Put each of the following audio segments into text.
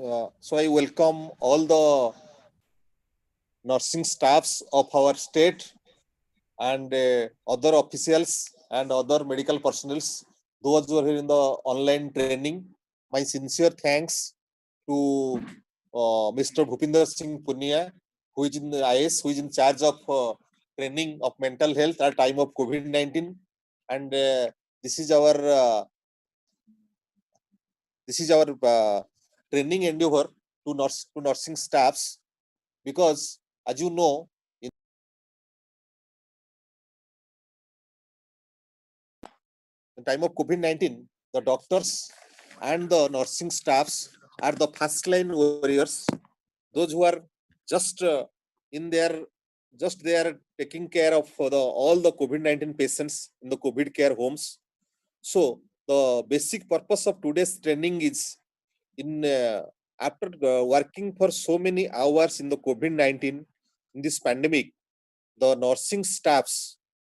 So I welcome all the nursing staffs of our state and other officials and other medical personnel, those who are here in the online training. My sincere thanks to Mr. Bhupinder Singh Punia, who is in the IS, who is in charge of training of mental health at time of COVID-19, and this is our uh, this is our training endeavor to nursing staffs, because as you know, in time of COVID-19, the doctors and the nursing staffs are the first line warriors, those who are just in their just they are taking care of all the COVID-19 patients in the COVID care homes. So the basic purpose of today's training is, in after working for so many hours in the COVID-19, in this pandemic, the nursing staffs,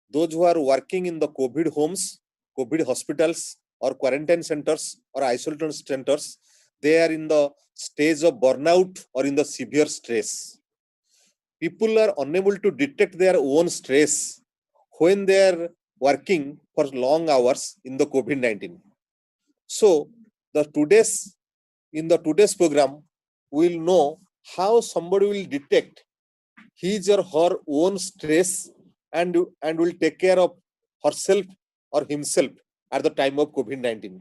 those who are working in the COVID homes, COVID hospitals, or quarantine centers or isolation centers, they are in the stage of burnout or in the severe stress. People are unable to detect their own stress when they are working for long hours in the COVID-19. So the today's program, we'll know how somebody will detect his or her own stress, and will take care of herself or himself at the time of COVID-19.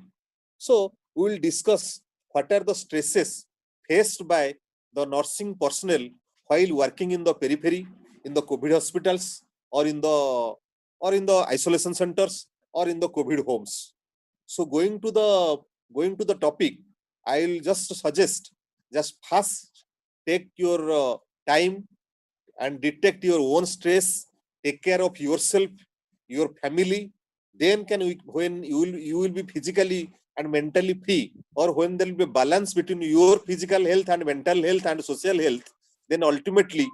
So we will discuss what are the stresses faced by the nursing personnel while working in the periphery, in the COVID hospitals, or in the isolation centers, or in the COVID homes. So going to the topic, I'll just suggest, just first take your time and detect your own stress, take care of yourself, your family. Then when you will be physically and mentally free, or when there will be balance between your physical health and mental health and social health, then ultimately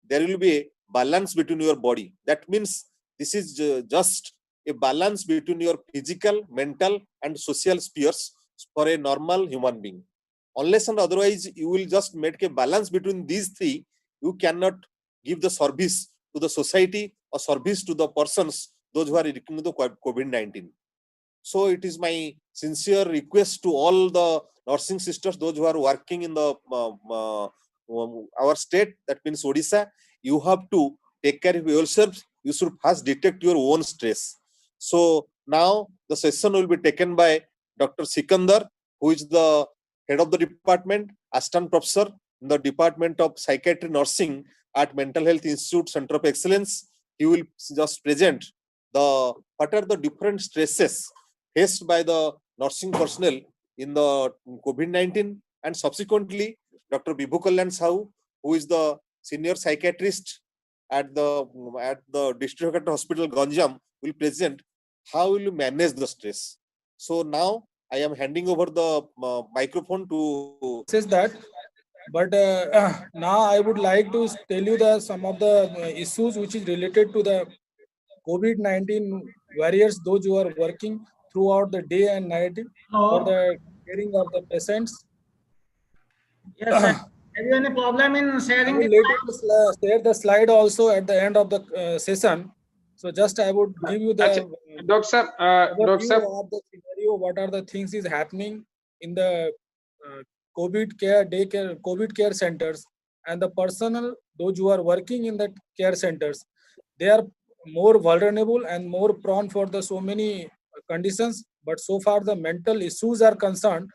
there will be a balance between your body. That means this is just a balance between your physical, mental, and social spheres for a normal human being. Unless and otherwise you will just make a balance between these three, you cannot give the service to the society or service to the persons, those who are victim of the COVID-19. So it is my sincere request to all the nursing sisters, those who are working in the our state, that means Odisha. You have to take care of yourself. You should first detect your own stress. So now the session will be taken by Dr. Sikandar, who is the head of the department, assistant professor in the Department of Psychiatry Nursing at Mental Health Institute Center of Excellence. He will just present the what are the different stresses faced by the nursing personnel in the COVID-19, and subsequently Dr. Vibhu Kalyan Sahu, who is the senior psychiatrist at the District Hospital Ganjam, will present how will you manage the stress. So now I am handing over the microphone to Says that, but now I would like to tell you the some of the issues which is related to the COVID-19 warriors, those who are working throughout the day and night for the caring of the patients. Yes, sir. Have you any problem in I sharing will the later share the slide also at the end of the session. So just I would give you the Doctor overview sir, of the scenario. What are the things is happening in the COVID care, daycare, COVID care centers, and the personnel, those who are working in the care centers, they are more vulnerable and more prone for the so many conditions. But so far the mental issues are concerned.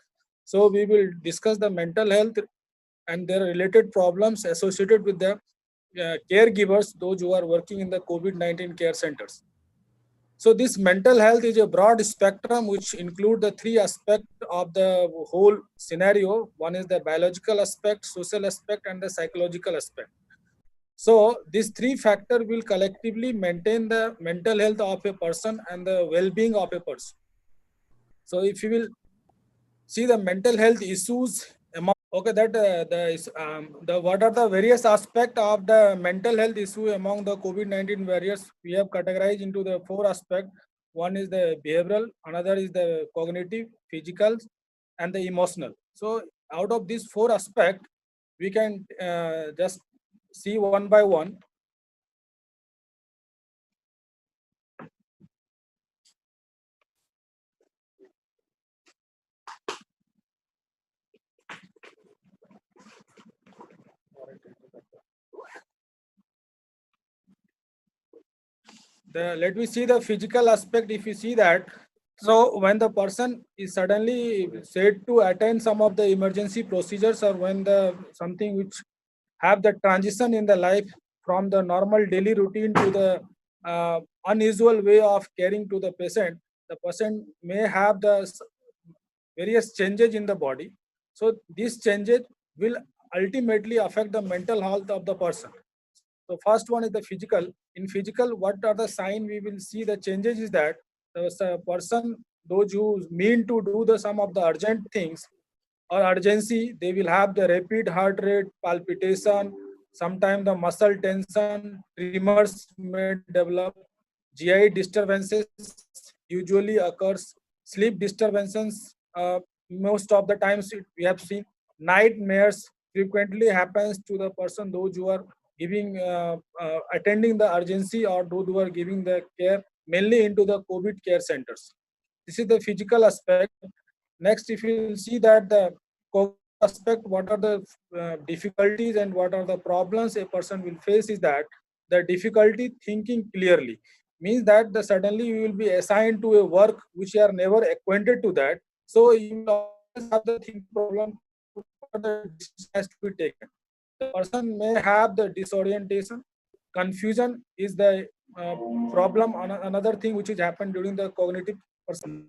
So we will discuss the mental health and their related problems associated with the caregivers, those who are working in the COVID-19 care centers. So this mental health is a broad spectrum which include the three aspects of the whole scenario. One is the biological aspect, social aspect, and the psychological aspect. So these three factors will collectively maintain the mental health of a person and the well-being of a person. So if you will see the mental health issues among, okay, that the what are the various aspects of the mental health issue among the COVID-19 warriors, we have categorized into the four aspects. One is the behavioral, another is the cognitive, physical, and the emotional. So out of these four aspects, we can just see one by one. Let me see the physical aspect. If you see that, so when the person is suddenly said to attend some of the emergency procedures, or when the something which have the transition in the life from the normal daily routine to the unusual way of caring to the person may have the various changes in the body. So these changes will ultimately affect the mental health of the person. So first one is the physical. In physical, what are the sign we will see the changes is that the person, those who mean to do the some of the urgent things or urgency, they will have the rapid heart rate, palpitation, sometimes the muscle tension, tremors may develop, GI disturbances usually occurs, sleep disturbances, most of the times we have seen nightmares frequently happens to the person, those who are giving attending the urgency or those who are giving the care mainly into the COVID care centers. This is the physical aspect. Next, if you will see that the cognitive aspect, what are the difficulties and what are the problems a person will face is that the difficulty thinking clearly means that the suddenly you will be assigned to a work which you are never acquainted to that. So you will always have the thinking problem, the decision has to be taken. The person may have the disorientation, confusion is the problem. Another thing which is happened during the cognitive person.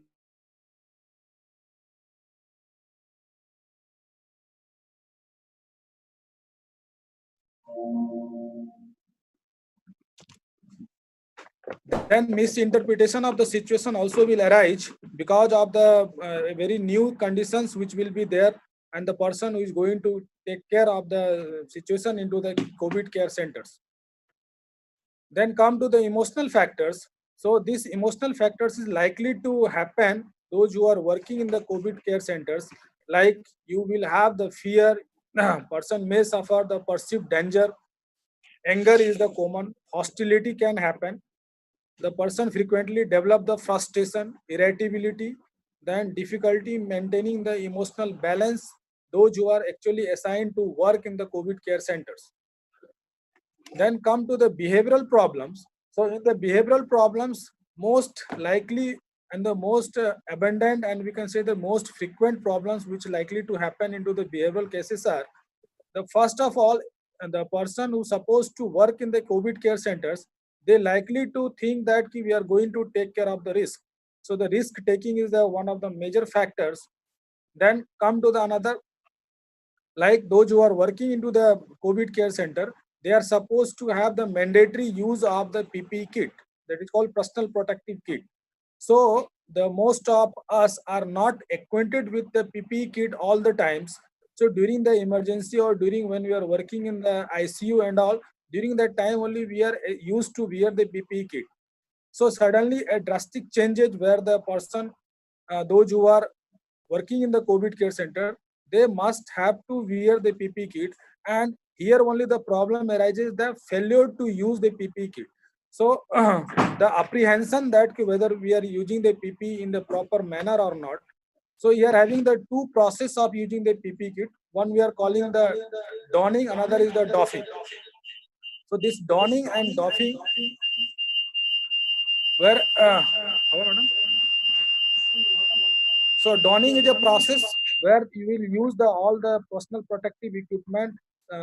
Then misinterpretation of the situation also will arise because of the very new conditions which will be there, and the person who is going to take care of the situation into the COVID care centers. Then come to the emotional factors. So these emotional factors is likely to happen those who are working in the COVID care centers. Like you will have the fear, person may suffer the perceived danger, anger is the common, hostility can happen, the person frequently develop the frustration, irritability, then difficulty maintaining the emotional balance, those who are actually assigned to work in the COVID care centers. Then come to the behavioral problems. So in the behavioral problems, most likely and the most abundant, and we can say the most frequent problems which likely to happen into the behavioral cases are the first of all, the person who's supposed to work in the COVID care centers, they likely to think that we are going to take care of the risk. So the risk taking is the one of the major factors. Then come to the another, like those who are working into the COVID care center, they are supposed to have the mandatory use of the PPE kit, that is called personal protective kit. So the most of us are not acquainted with the PPE kit all the times. So during the emergency or during when we are working in the ICU and all, during that time only we are used to wear the PPE kit. So suddenly a drastic changes where the person, those who are working in the COVID care center, they must have to wear the PPE kit. And here only the problem arises the failure to use the PPE kit. So the apprehension that whether we are using the PPE in the proper manner or not. So here having the two process of using the PPE kit. One we are calling the donning, another is the doffing. So this donning and doffing, where hello, madam. So donning is a process where you will use the all the personal protective equipment.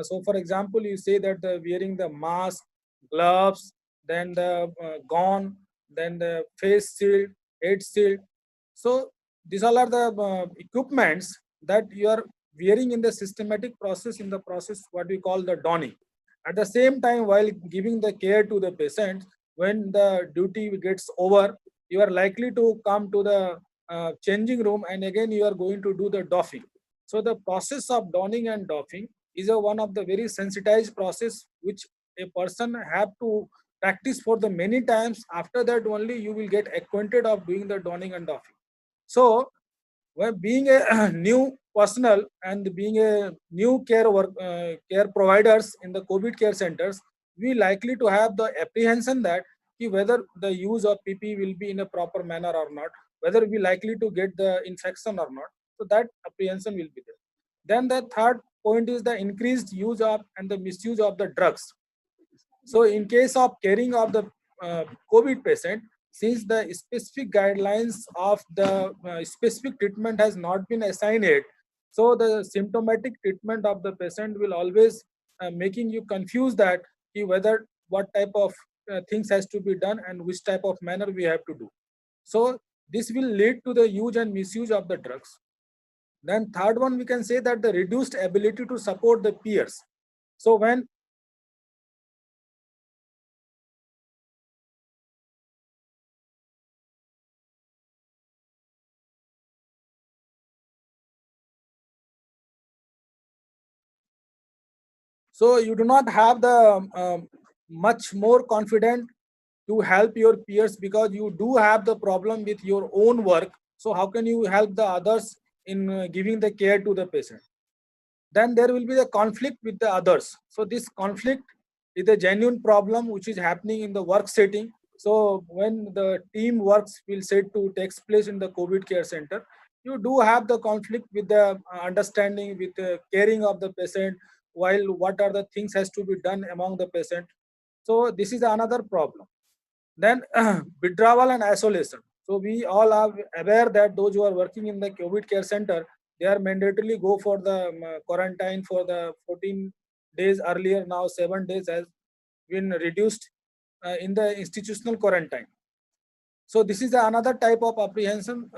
So for example, you say that the wearing the mask, gloves, then the gown, then the face shield, head shield. So these all are the equipments that you are wearing in the systematic process, in the process what we call the donning. At the same time, while giving the care to the patient, when the duty gets over, you are likely to come to the changing room, and again you are going to do the doffing. So the process of donning and doffing is one of the very sensitized process which a person have to practice for the many times. After that only you will get acquainted of doing the donning and doffing. So when being a new personnel and being a new care providers in the COVID care centers, we likely to have the apprehension that whether the use of PP will be in a proper manner or not, whether we likely to get the infection or not. So that apprehension will be there. Then the third point is the increased use of and the misuse of the drugs. So in case of caring of the COVID patient, since the specific guidelines of the specific treatment has not been assigned yet, so the symptomatic treatment of the patient will always making you confused that whether what type of things has to be done and which type of manner we have to do. So this will lead to the use and misuse of the drugs. Then third one, we can say that the reduced ability to support the peers. So when so you do not have the much more confident to help your peers because you do have the problem with your own work. So how can you help the others in giving the care to the patient? Then there will be the conflict with the others. So this conflict is a genuine problem which is happening in the work setting. So when the team works will said to takes place in the COVID care center, you do have the conflict with the understanding with the caring of the patient, while what are the things has to be done among the patient. So this is another problem. Then withdrawal and isolation. So we all are aware that those who are working in the COVID care center, they are mandatorily go for the quarantine for the 14 days earlier. Now 7 days has been reduced in the institutional quarantine. So this is another type of apprehension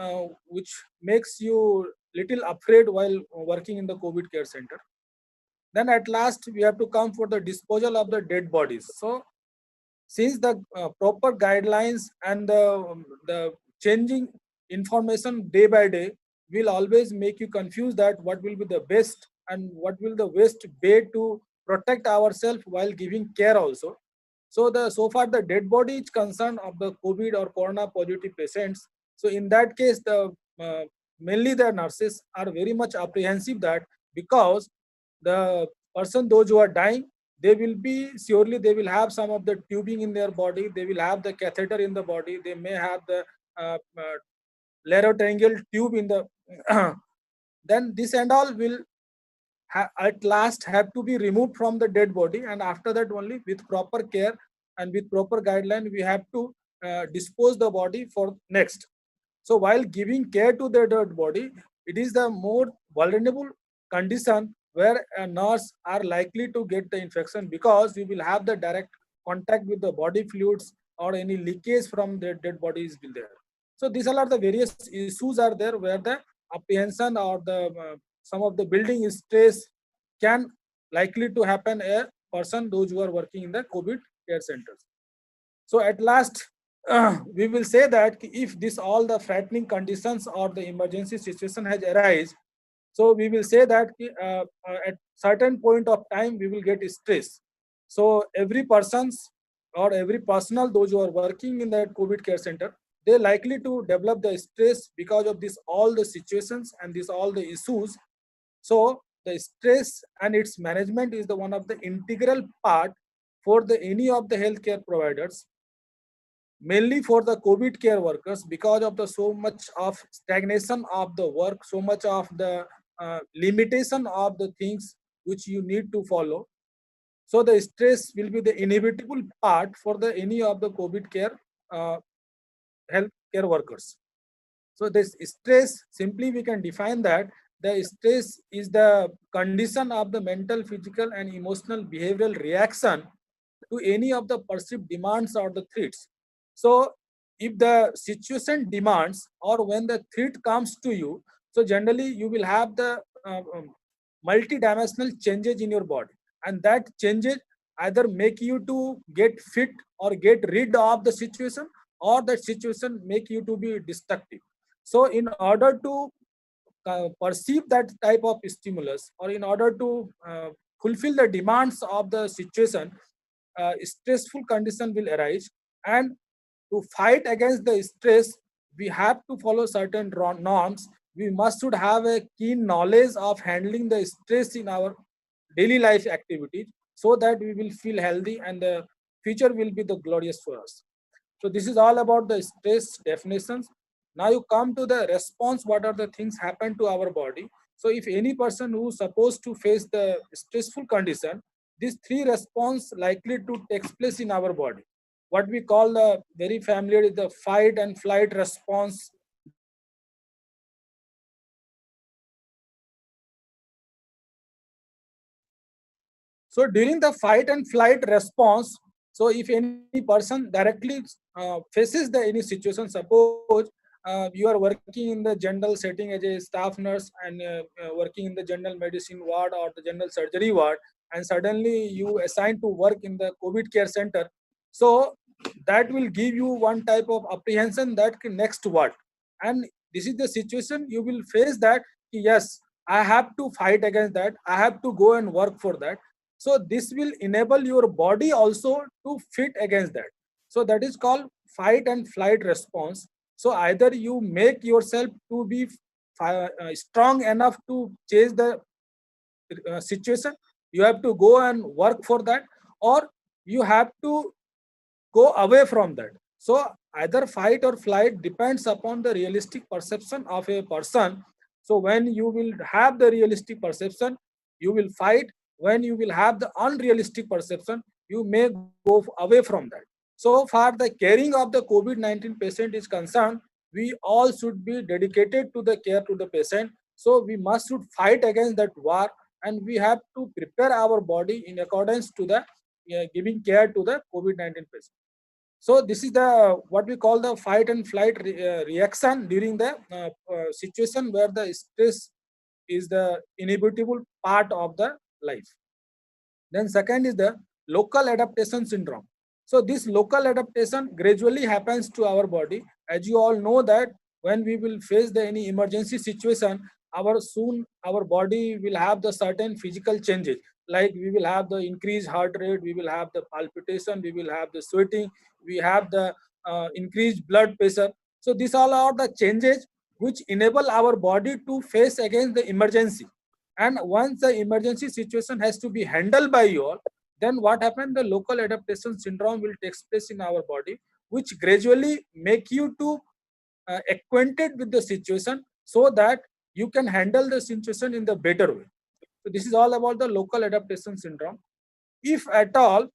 which makes you little afraid while working in the COVID care center. Then at last we have to come for the disposal of the dead bodies. So since the proper guidelines and the changing information day by day will always make you confused that what will be the best and what will the best way to protect ourselves while giving care also. So so far the dead body is concerned of the COVID or corona positive patients. So in that case, the mainly the nurses are very much apprehensive that because the person those who are dying, they will be surely they will have some of the tubing in their body, they will have the catheter in the body, they may have the laryngosalateral tube in the then this and all will at last have to be removed from the dead body, and after that only with proper care and with proper guideline we have to dispose the body for next. So while giving care to the dead body, it is the more vulnerable condition where a nurse are likely to get the infection because you will have the direct contact with the body fluids or any leakage from the dead body is will there. So these are the various issues are there where the apprehension or the some of the building stress can likely to happen a person those who are working in the COVID care centers. So at last, we will say that if this all the frightening conditions or the emergency situation has arise, so we will say that at certain point of time we will get stress. So every persons or every personnel those who are working in that COVID care center, they likely to develop the stress because of this all the situations and this all the issues. So the stress and its management is the one of the integral part for the any of the healthcare providers, mainly for the COVID care workers because of the so much of stagnation of the work, so much of the limitation of the things which you need to follow. So the stress will be the inevitable part for the any of the COVID care healthcare workers. So this stress, simply we can define that the stress is the condition of the mental, physical and emotional behavioral reaction to any of the perceived demands or the threats. So if the situation demands or when the threat comes to you, so generally you will have the multidimensional changes in your body, and that changes either make you to get fit or get rid of the situation, or that situation make you to be destructive. So in order to perceive that type of stimulus, or in order to fulfill the demands of the situation, stressful condition will arise, and to fight against the stress we have to follow certain norms we must should have a keen knowledge of handling the stress in our daily life activities, so that we will feel healthy and the future will be the glorious for us. So this is all about the stress definitions. Now you come to the response. What are the things happen to our body? So if any person who is supposed to face the stressful condition, these three response likely to take place in our body. What we call the very familiar is the fight and flight response. So during the fight and flight response, so if any person directly faces the any situation, suppose you are working in the general setting as a staff nurse and working in the general medicine ward or the general surgery ward, and suddenly you assigned to work in the COVID care center. So that will give you one type of apprehension that next what, and this is the situation you will face, that yes, I have to fight against that, I have to go and work for that. So this will enable your body also to fit against that. So that is called fight and flight response. So either you make yourself to be strong enough to chase the situation, you have to go and work for that, or you have to go away from that. So either fight or flight depends upon the realistic perception of a person. So when you will have the realistic perception, you will fight. When you will have the unrealistic perception, you may go away from that. So far the caring of the COVID-19 patient is concerned, we all should be dedicated to the care to the patient. So we must should fight against that war, and we have to prepare our body in accordance to the giving care to the COVID-19 patient. So this is the what we call the fight and flight reaction during the situation where the stress is the inevitable part of the life. Then second is the local adaptation syndrome. So this local adaptation gradually happens to our body. As you all know that when we will face the any emergency situation, our body will have the certain physical changes. Like we will have the increased heart rate, we will have the palpitation, we will have the sweating, we have the increased blood pressure. So these all are the changes which enable our body to face against the emergency. And once the emergency situation has to be handled by you all, then what happens, the local adaptation syndrome will take place in our body, which gradually make you to acquainted with the situation, so that you can handle the situation in the better way. So this is all about the local adaptation syndrome. If at all,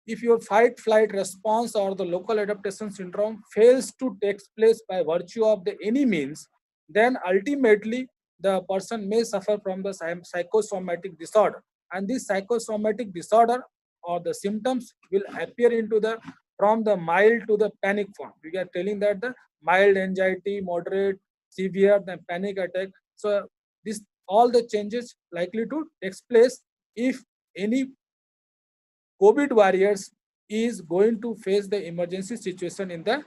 if your fight flight response or the local adaptation syndrome fails to take place by virtue of the any means, then ultimately the person may suffer from the psychosomatic disorder, and this psychosomatic disorder or the symptoms will appear into the from the mild to the panic form. We are telling that the mild anxiety, moderate, severe, then panic attack. So this all the changes likely to take place if any COVID warriors is going to face the emergency situation in the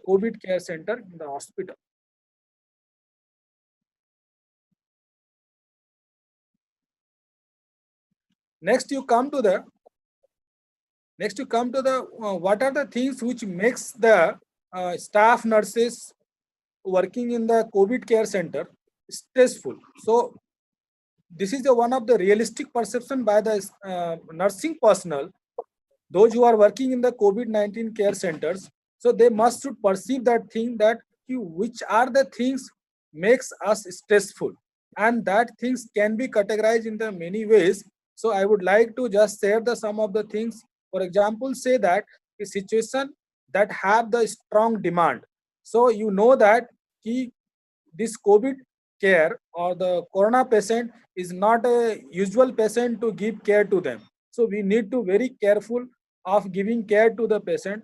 COVID care center in the hospital. Next, you come to the what are the things which makes the staff nurses working in the COVID care center stressful. So this is the one of the realistic perception by the nursing personnel, those who are working in the COVID-19 care centers. So they must should perceive that thing, that which are the things makes us stressful, and that things can be categorized in the many ways. So I would like to just share the some of the things. For example, say that a situation that have the strong demand. So you know that this COVID care or the corona patient is not a usual patient to give care to them. So we need to very careful of giving care to the patient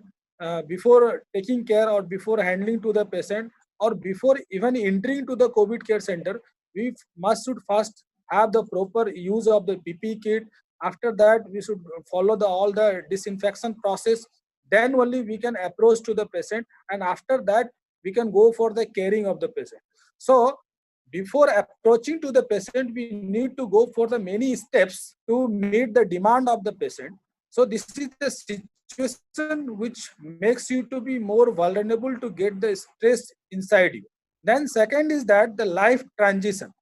before taking care or before handling to the patient, or before even entering to the COVID care center. We must should first have the proper use of the PPE kit. After that, we should follow all the disinfection process. Then only we can approach to the patient, and after that we can go for the caring of the patient. So before approaching to the patient, we need to go for the many steps to meet the demand of the patient. So this is the situation which makes you to be more vulnerable to get the stress inside you. Then second is that the life transition.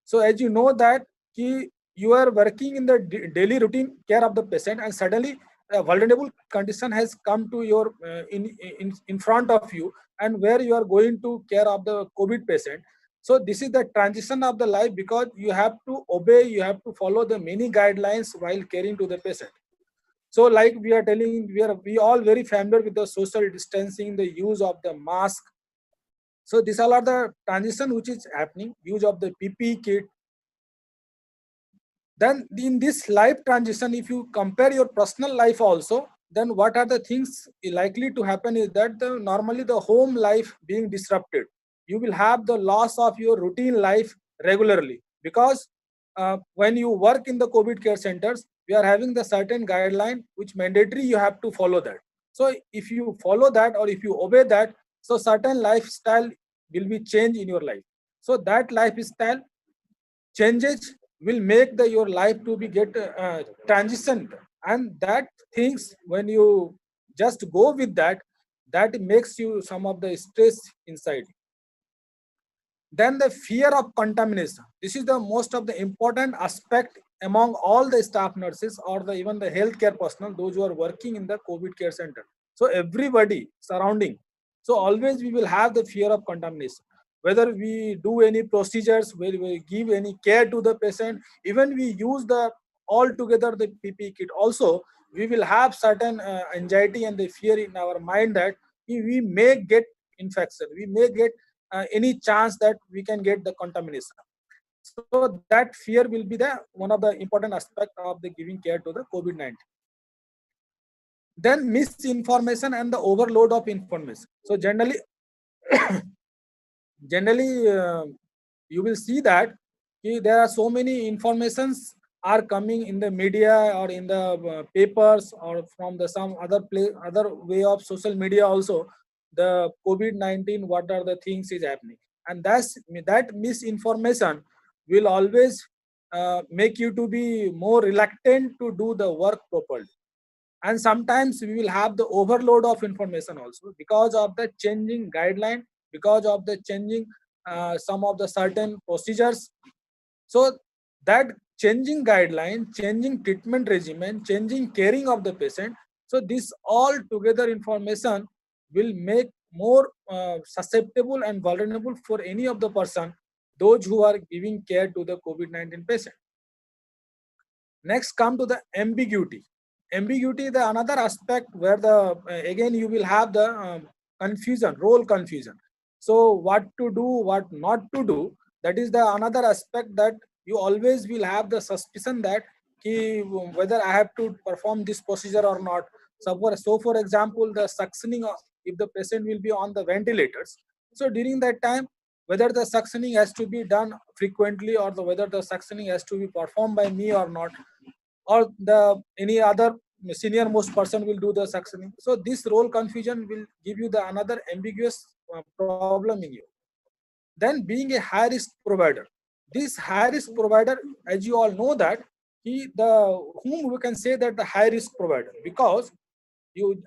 So as you know that you are working in the daily routine care of the patient, and suddenly a vulnerable condition has come to your in front of you, and where you are going to care of the COVID patient. So this is the transition of the life, because you have to obey, you have to follow the many guidelines while caring to the patient. So like we are telling, we all very familiar with the social distancing, the use of the mask. So these all are the transition which is happening, use of the PPE kit. Then in this life transition, if you compare your personal life also, then what are the things likely to happen is that normally the home life being disrupted. You will have the loss of your routine life regularly, because when you work in the COVID care centers, we are having the certain guideline which mandatory you have to follow that. So if you follow that, or if you obey that, so certain lifestyle will be changed in your life. So that lifestyle changes will make your life to be get transitioned, and that things when you just go with that, that makes you some of the stress inside. Then the fear of contamination. This is the most of the important aspect among all the staff nurses, or the even the healthcare personnel, those who are working in the COVID care center. So everybody surrounding. So always we will have the fear of contamination. Whether we do any procedures, where we give any care to the patient, even we use the altogether the PPE kit. Also, we will have certain anxiety and the fear in our mind that we may get infection, we may get any chance that we can get the contamination. So that fear will be the one of the important aspect of the giving care to the COVID-19. Then misinformation and the overload of information. So generally, you will see that there are so many informations are coming in the media, or in the papers, or from the some other way of social media also, the COVID-19, what are the things is happening, and that misinformation will always make you to be more reluctant to do the work properly. And sometimes we will have the overload of information also, because of the changing guideline, because of the changing some of the certain procedures. So that changing guideline, changing treatment regimen, changing caring of the patient, so this all together information will make more susceptible and vulnerable for any of the person, those who are giving care to the COVID-19 patient. Next come to the ambiguity. Ambiguity is the another aspect where the again you will have the confusion, role confusion. So what to do, what not to do, that is the another aspect, that you always will have the suspicion that whether I have to perform this procedure or not. So for example, the suctioning, if the patient will be on the ventilators, so during that time, whether the suctioning has to be done frequently, or whether the suctioning has to be performed by me or not, or the any other senior most person will do the suctioning. So this role confusion will give you the another ambiguous problem in you. Then being a high risk provider, this high risk provider, as you all know that whom we can say that the high risk provider, because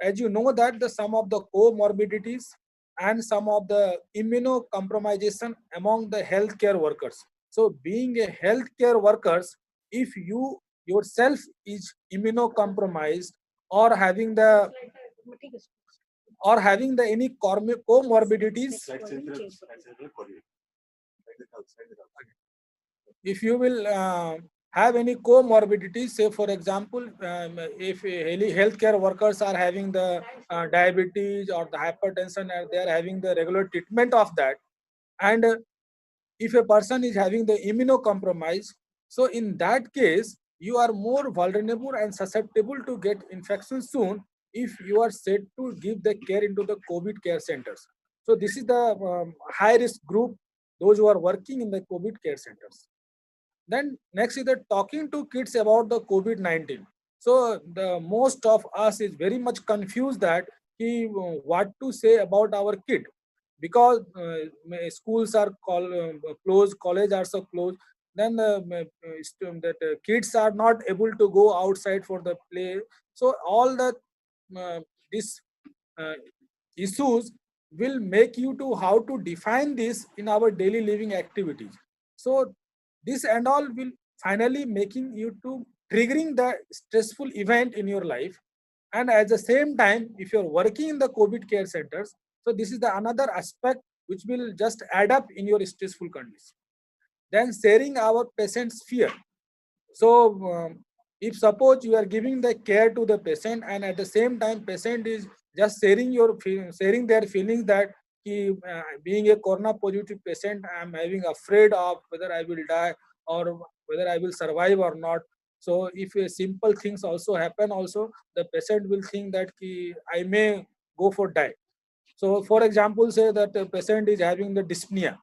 as you know that the some of the comorbidities and some of the immunocompromisation among the healthcare workers. So being a healthcare workers, if you yourself is immunocompromised, or having the any comorbidities, if you will have any comorbidities, say for example, if healthcare workers are having the diabetes or the hypertension, and they are having the regular treatment of that, and if a person is having the immunocompromise, so in that case you are more vulnerable and susceptible to get infection soon, if you are said to give the care into the COVID care centers. So this is the high risk group, those who are working in the COVID care centers. Then next is the talking to kids about the COVID-19. So the most of us is very much confused that what to say about our kid, because schools are closed, college are so closed. Then kids are not able to go outside for the play. So all the uh, these uh, issues will make you to how to define this in our daily living activities. So this and all will finally making you to triggering the stressful event in your life. And at the same time, if you're working in the COVID care centers, so this is the another aspect which will just add up in your stressful condition. Then sharing our patient's fear. So if suppose you are giving the care to the patient and at the same time patient is just sharing their feelings that being a corona positive patient, I am having afraid of whether I will die or whether I will survive or not. So if simple things also happen, also the patient will think that I may go for die. So for example, say that the patient is having the dyspnea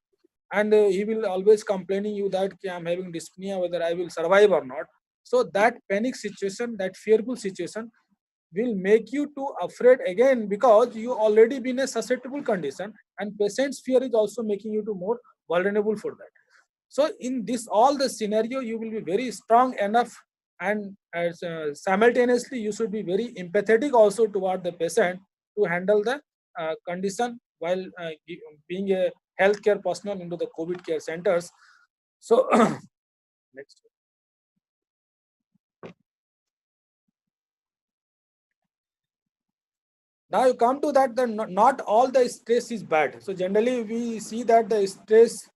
and he will always complaining you that I'm having dyspnea, whether I will survive or not. So that panic situation, that fearful situation will make you too afraid again because you already been a susceptible condition and patient's fear is also making you to more vulnerable for that. So in this all the scenario, you will be very strong enough and as simultaneously you should be very empathetic also toward the patient to handle the condition while being a healthcare personnel into the COVID care centers. So next. Now you come to that, not all the stress is bad. So generally we see that the stress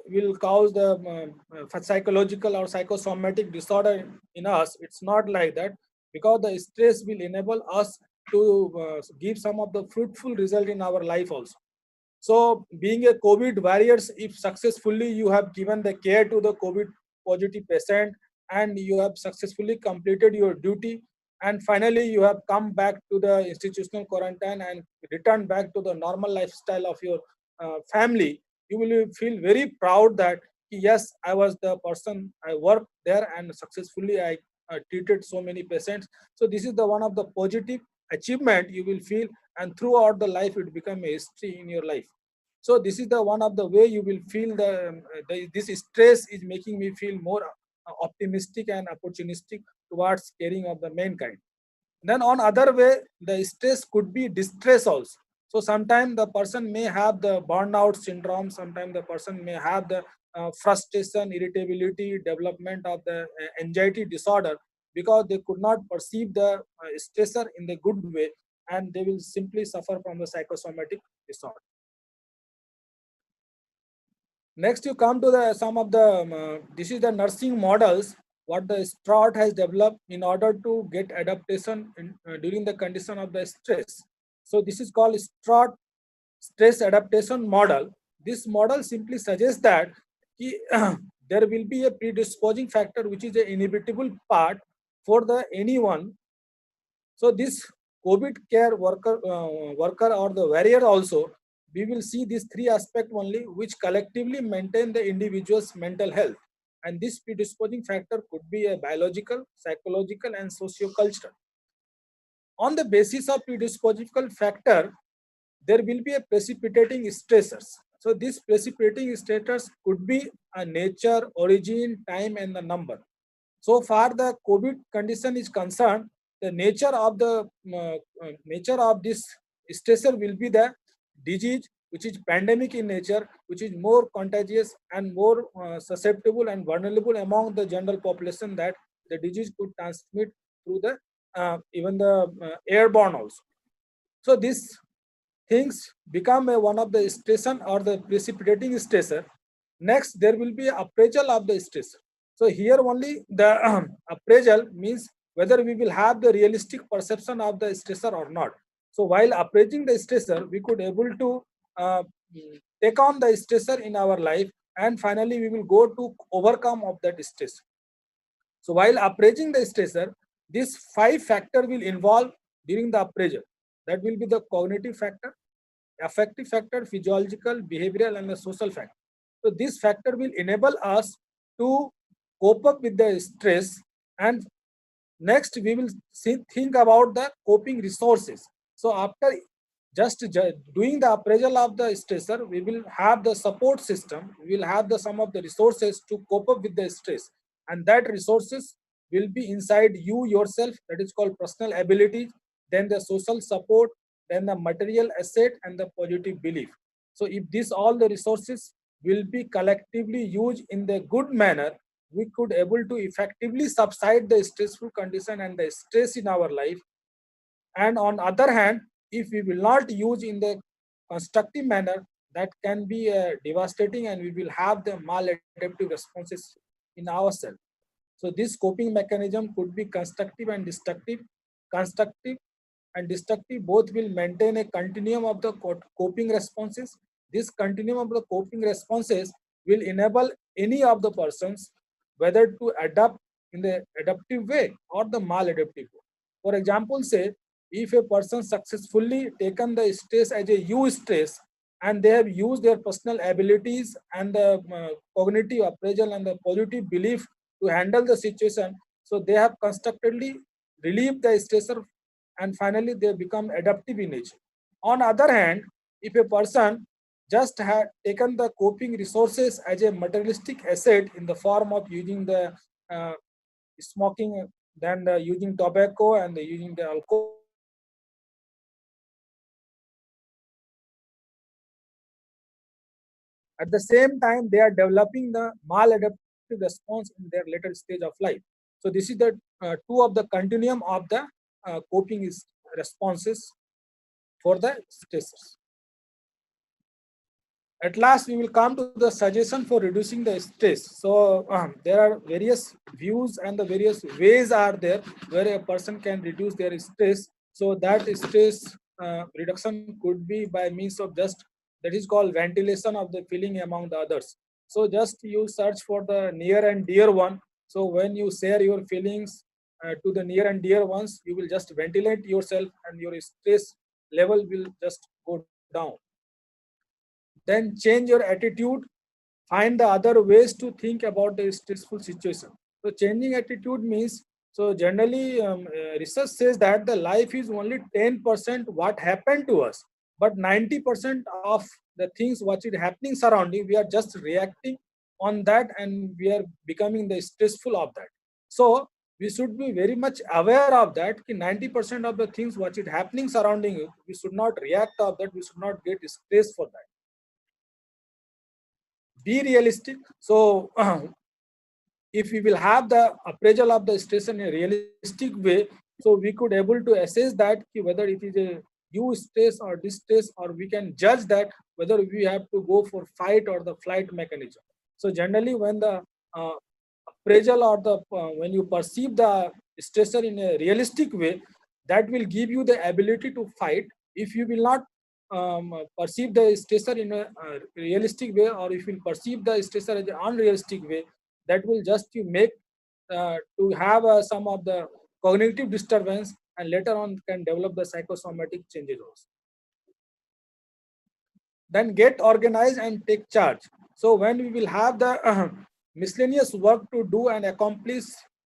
will cause the psychological or psychosomatic disorder in us. It's not like that, because the stress will enable us to give some of the fruitful result in our life also. So being a COVID warriors, if successfully you have given the care to the COVID positive patient and you have successfully completed your duty, and finally you have come back to the institutional quarantine and return back to the normal lifestyle of your family, you will feel very proud that yes, I was the person, I worked there and successfully I treated so many patients. So this is the one of the positive achievement you will feel, and throughout the life it become a history in your life. So this is the one of the way you will feel this stress is making me feel more optimistic and opportunistic towards caring of the mankind. Then on other way, the stress could be distress also. So sometimes the person may have the burnout syndrome, sometimes the person may have the frustration, irritability, development of the anxiety disorder, because they could not perceive the stressor in the good way, and they will simply suffer from the psychosomatic disorder. Next, you come to the some of the this is the nursing models what the Strout has developed in order to get adaptation during the condition of the stress. So this is called Strout stress adaptation model. This model simply suggests that there will be a predisposing factor which is an inevitable part for the anyone. So this COVID care worker or the warrior also, we will see these three aspects only, which collectively maintain the individual's mental health. And this predisposing factor could be a biological, psychological, and socio-cultural. On the basis of predisposing factor, there will be a precipitating stressors. So these precipitating stressors could be a nature, origin, time, and the number. So far the COVID condition is concerned, the nature of this stressor will be the disease which is pandemic in nature, which is more contagious and more susceptible and vulnerable among the general population, that the disease could transmit through the even the airborne also. So these things become one of the station or the precipitating stressor. Next, there will be appraisal of the stressor. So here only the appraisal means whether we will have the realistic perception of the stressor or not. So while appraising the stressor, we could able to take on the stressor in our life, and finally we will go to overcome of that stress. So while appraising the stressor, these 5 factors will involve during the appraisal. That will be the cognitive factor, affective factor, physiological, behavioral, and the social factor. So this factor will enable us to cope up with the stress. And next we will think about the coping resources. So after just doing the appraisal of the stressor, we will have the support system, we will have the some of the resources to cope up with the stress, and that resources will be inside you yourself, that is called personal abilities, then the social support, then the material asset and the positive belief. So if this all the resources will be collectively used in the good manner, we could able to effectively subside the stressful condition and the stress in our life. And on other hand, if we will not use in the constructive manner, that can be devastating, and we will have the maladaptive responses in ourselves. So this coping mechanism could be constructive and destructive. Constructive and destructive both will maintain a continuum of the coping responses. This continuum of the coping responses will enable any of the persons whether to adapt in the adaptive way or the maladaptive way. For example, say if a person successfully taken the stress as a U stress, and they have used their personal abilities and the cognitive appraisal and the positive belief to handle the situation, so they have constructively relieved the stressor, and finally they become adaptive in nature. On other hand, if a person just had taken the coping resources as a materialistic asset in the form of using the uh, smoking, then the using tobacco and the using the alcohol, at the same time they are developing the maladaptive response in their later stage of life. So this is the two of the continuum of the coping responses for the stressors. At last, we will come to the suggestion for reducing the stress. So there are various views and the various ways are there where a person can reduce their stress. So that stress reduction could be by means of just, that is called ventilation of the feeling among the others. So just you search for the near and dear one. So when you share your feelings to the near and dear ones, you will just ventilate yourself and your stress level will just go down. Then change your attitude, find the other ways to think about the stressful situation. So changing attitude means, so generally research says that the life is only 10% what happened to us, but 90% of the things what is happening surrounding, we are just reacting on that and we are becoming the stressful of that. So we should be very much aware of that. 90% of the things what is happening surrounding you, we should not react of that, we should not get stressed for that. Be realistic. So if we will have the appraisal of the stress in a realistic way, so we could able to assess that whether it is a U stress or distress, or we can judge that whether we have to go for fight or the flight mechanism. So generally when the appraisal or the when you perceive the stressor in a realistic way, that will give you the ability to fight. If you will not perceive the stressor in a realistic way, or if you perceive the stressor as an unrealistic way, that will just you make to have some of the cognitive disturbance, and later on can develop the psychosomatic changes also. Then get organized and take charge. So when we will have the miscellaneous work to do and accomplish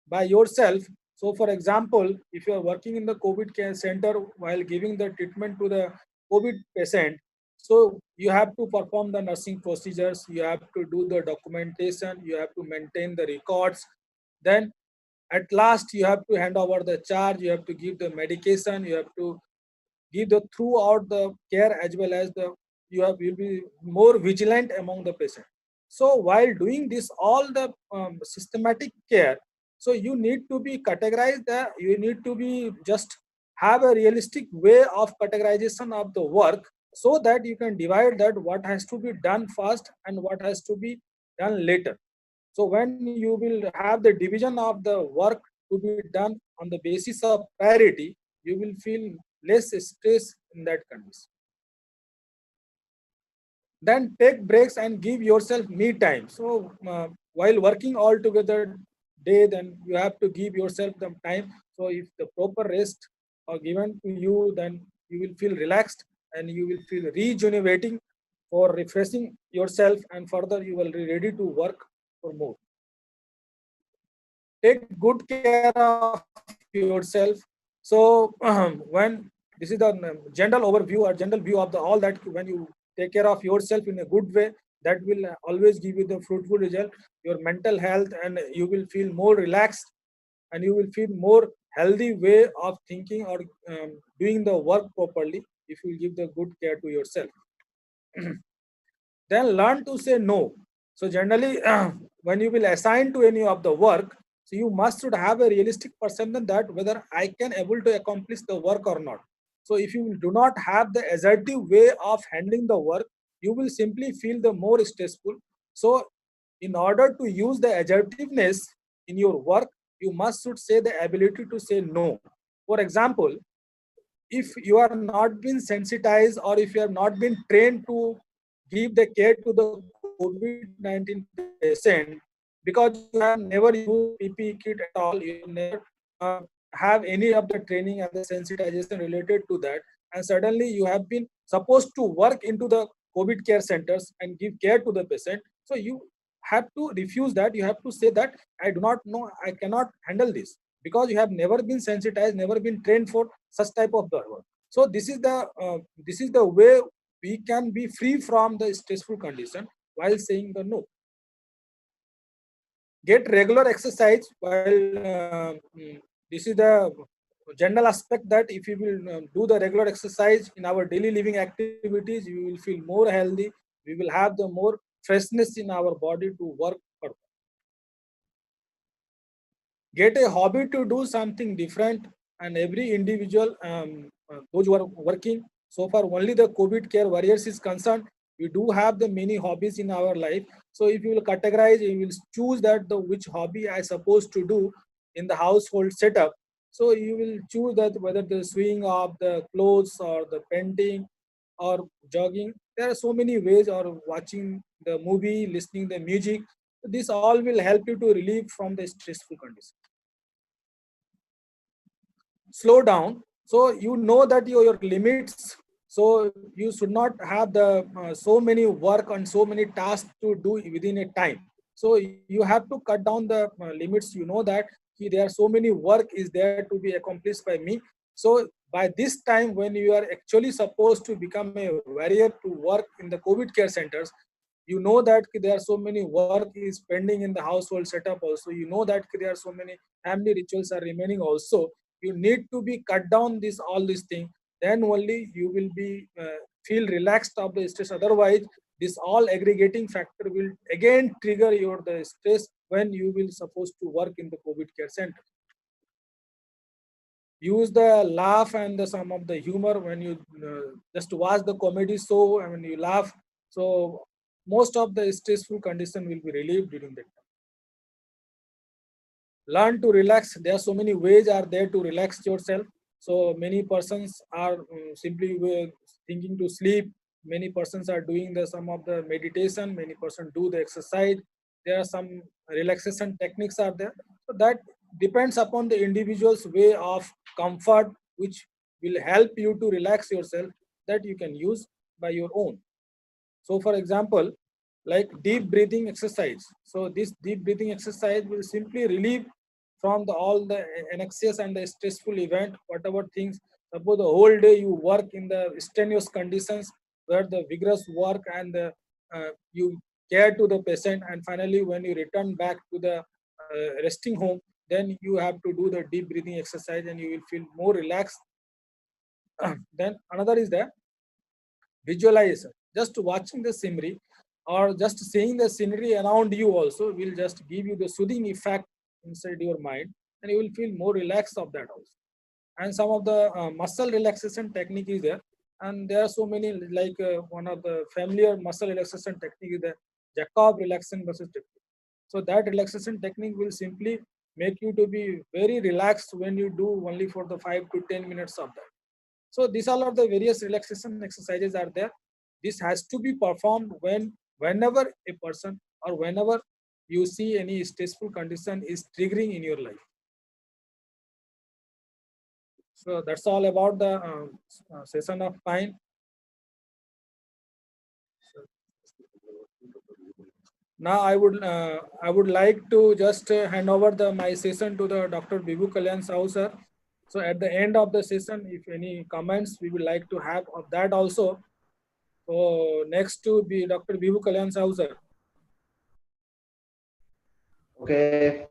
by yourself. So for example, if you are working in the COVID care center while giving the treatment to the COVID patient, so you have to perform the nursing procedures, you have to do the documentation, you have to maintain the records. Then at last you have to hand over the charge, you have to give the medication, you have to give the throughout the care, as well as the will be more vigilant among the patient. So while doing this all the systematic care, so you need to be categorized, you need to be just have a realistic way of categorization of the work, so that you can divide that what has to be done first and what has to be done later. So when you will have the division of the work to be done on the basis of priority, you will feel less stress in that condition. Then take breaks and give yourself me time. So while working all together day, then you have to give yourself the time. So if the proper rest are given to you, then you will feel relaxed and you will feel rejuvenating for refreshing yourself, and further you will be ready to work for more. Take good care of yourself. So when this is the general overview or general view of the all that, when you take care of yourself in a good way, that will always give you the fruitful result, your mental health, and you will feel more relaxed, and you will feel more healthy way of thinking or doing the work properly. if you give the good care to yourself. Then learn to say no. So generally, when you will assign to any of the work, so you must should have a realistic perception that whether I can able to accomplish the work or not. So if you do not have the assertive way of handling the work, you will simply feel the more stressful. So in order to use the assertiveness in your work, you must should say the ability to say no. For example, if you are not been sensitized or if you have not been trained to give the care to the COVID-19 patient because you have never used PPE kit at all, you have never have any of the training and the sensitization related to that, and suddenly you have been supposed to work into the COVID care centers and give care to the patient. So you have to refuse that. You have to say that I do not know, I cannot handle this because you have never been sensitized, never been trained for such type of the work. So this is the way we can be free from the stressful condition while saying the no. Get regular exercise while this is the general aspect that if you will do the regular exercise in our daily living activities, you will feel more healthy. We will have the more freshness in our body to work for. Get a hobby to do something different, and every individual, those who are working, so far only the COVID care warriors is concerned, we do have the many hobbies in our life. So if you will categorize, you will choose that the which hobby I supposed to do in the household setup. So you will choose that whether the sewing of the clothes or the painting or jogging. There are so many ways, or watching the movie, listening the music. This all will help you to relieve from the stressful condition. Slow down. So you know that your limits. So you should not have the so many work and so many tasks to do within a time. So you have to cut down the limits. You know that there are so many work is there to be accomplished by me. So by this time, when you are actually supposed to become a warrior to work in the COVID care centers, you know that there are so many work is pending in the household setup also. You know that there are so many family rituals are remaining also. You need to be cut down this all these things, then only you will be feel relaxed of the stress. Otherwise this all aggregating factor will again trigger your the stress when you will supposed to work in the COVID care center. Use the laugh and the some of the humor when you just watch the comedy show and when you laugh. So most of the stressful condition will be relieved during that time. Learn to relax. There are so many ways are there to relax yourself. So many persons are simply thinking to sleep. Many persons are doing the some of the meditation. Many persons do the exercise. There are some relaxation techniques are there. So that depends upon the individual's way of comfort, which will help you to relax yourself, that you can use by your own. So for example, like deep breathing exercise. So this deep breathing exercise will simply relieve from all the anxious and the stressful event, whatever things. Suppose the whole day you work in the strenuous conditions where the vigorous work and you care to the patient, and finally when you return back to the resting home, then you have to do the deep breathing exercise and you will feel more relaxed. Then another is the visualization. Just watching the scenery or just seeing the scenery around you also will just give you the soothing effect inside your mind, and you will feel more relaxed of that also. And some of the muscle relaxation technique is there, and there are so many, like one of the familiar muscle relaxation technique is the Jacob relaxation muscle technique. So that relaxation technique will simply make you to be very relaxed when you do only for the 5 to 10 minutes of that. So these all are the various relaxation exercises are there. This has to be performed whenever a person or whenever you see any stressful condition is triggering in your life. So that's all about the session of mine. Now I would like to just hand over my session to the Dr. Bibu Kalyan Sahu sir. So at the end of the session, if any comments we would like to have of that also. So next to be Dr. Bibu Kalyan Sahu sir. Okay.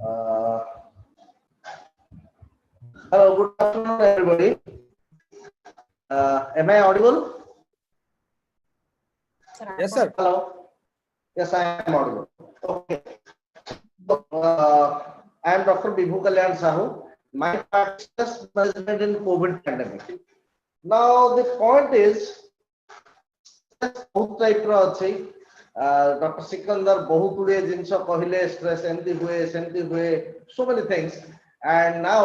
Uh, Hello, good afternoon, everybody. Am I audible? Yes, sir. Hello. Yes, I am audible. Okay. I am Dr. Bibhu Kalyan Sahu. My practice management in COVID pandemic. Now the point is, बहुत type रो अछि doctor Sikandar बहुत गुड़े जिनस कहले stress एंती हुए सेंती हुए so many things and now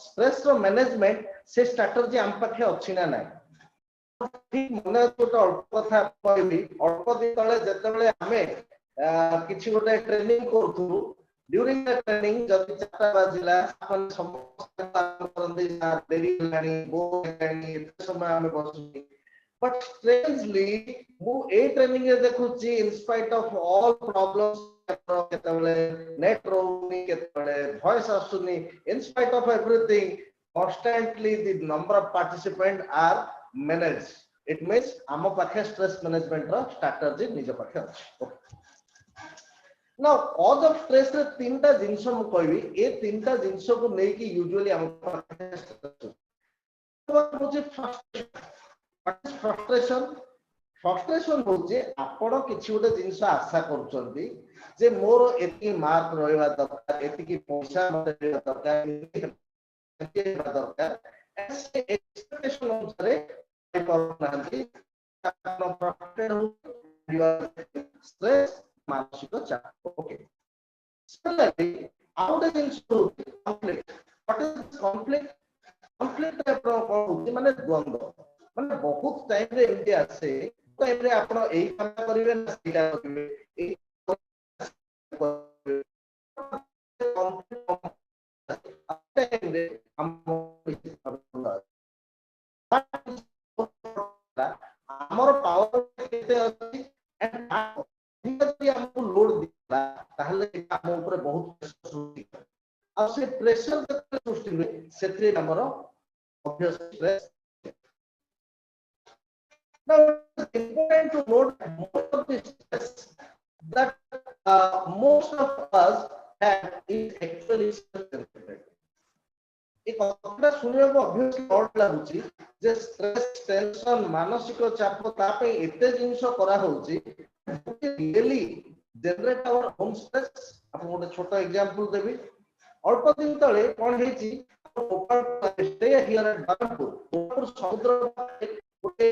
stress रो management से strategy हम पाखे अछि ना नाही ठीक मने तो अल्प कथा कहबी अल्प दिन तले जते बेले हमें किछि गोटे ट्रेनिंग करथु ड्यूरिंग द ट्रेनिंग जति 4 बाजिला अपन समस्त काम करंदी सार देरी लानी बो लानी समय हमें बसुनी. But strangely, who a training is the in spite of all problems, net voice in spite of everything, constantly the number of participants are managed. It means amo pakhe stress management strategy nijo pakhe achi. Now, cause of stress re tinta jinso mu koibi e tinta jinso ko nei ki usually amo pakhe stress. What is frustration? Frustration होचे आपण किछि गोटे जिंस आशा करछन्ती जे मोर एति mark रहइबा दरकार एति की पैसा मते रहइबा दरकार ऐसे एक्सपेक्टेशन अनुसार करनांती आपण फ्रस्ट्रेट हो स्ट्रेस मानसिक चाप. Okay similarly out of conflict. What is conflict? Conflict माने द्वंद्व माने बहुत टाइम रे इंडिया से टाइम रे आपण एई काम करिवे ना सीधा करिवे एई टाइम रे हम हमर पावर केते अछि एंड यदि हमको लोड दिला ताहले हम ऊपर बहुत प्रेशर सृष्टि करे आ से प्रेशर केते सृष्टि हुए सेत्रे हमर obvious stress. Now, it's important to note that most of the stress that most of us have is actually self-inflicted. एक कथा सुनिया को obviously odd लागुची जे stress tension मानसिक चाप तापे एते जिंस करा होची really generate our own stress. आपण गोटे छोटा एग्जांपल देबी अल्प दिन तळे कोन हेची stay here at Bharatpur समुद्र गोटे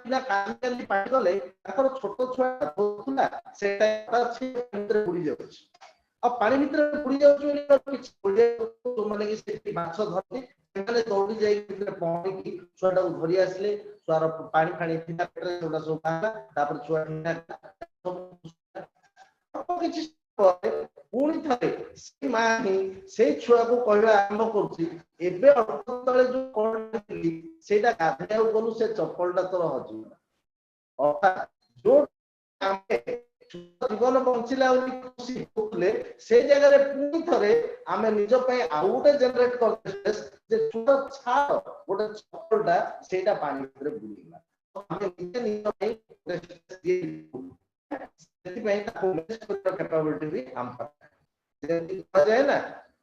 ना कांगली पाटी गले ताकर छोटो छुआ होतुला सेटा अछि भीतर बुडी जाउछ आ पानी भीतर बुडी जाउछ किछ बुडी तो माने कि से माछ धरती माने दौड़ी जाई भीतर पानी की छुआटा धरि आसले छुआर पानी फाणी थिना पेटरे छोटा सब खाला तापर छुआ किछ पुणी थारे से माही से छुआ को कहबा आरंभ करछि एबे अल्पतले जो कोनली सेटा गाधेउ गलु से चप्पलटा तोर हजु अर्थात जो आमे जीवन बंचिला खुशी होले से जगह रे पुणी थारे आमे निजो पय आउटे जनरेट करते जे छुआ छाड़ गोटे चप्पलटा सेटा पानी भीतर बुडीला आमे निजे निजो पय कैपेबिलिटी भी हम जाए ना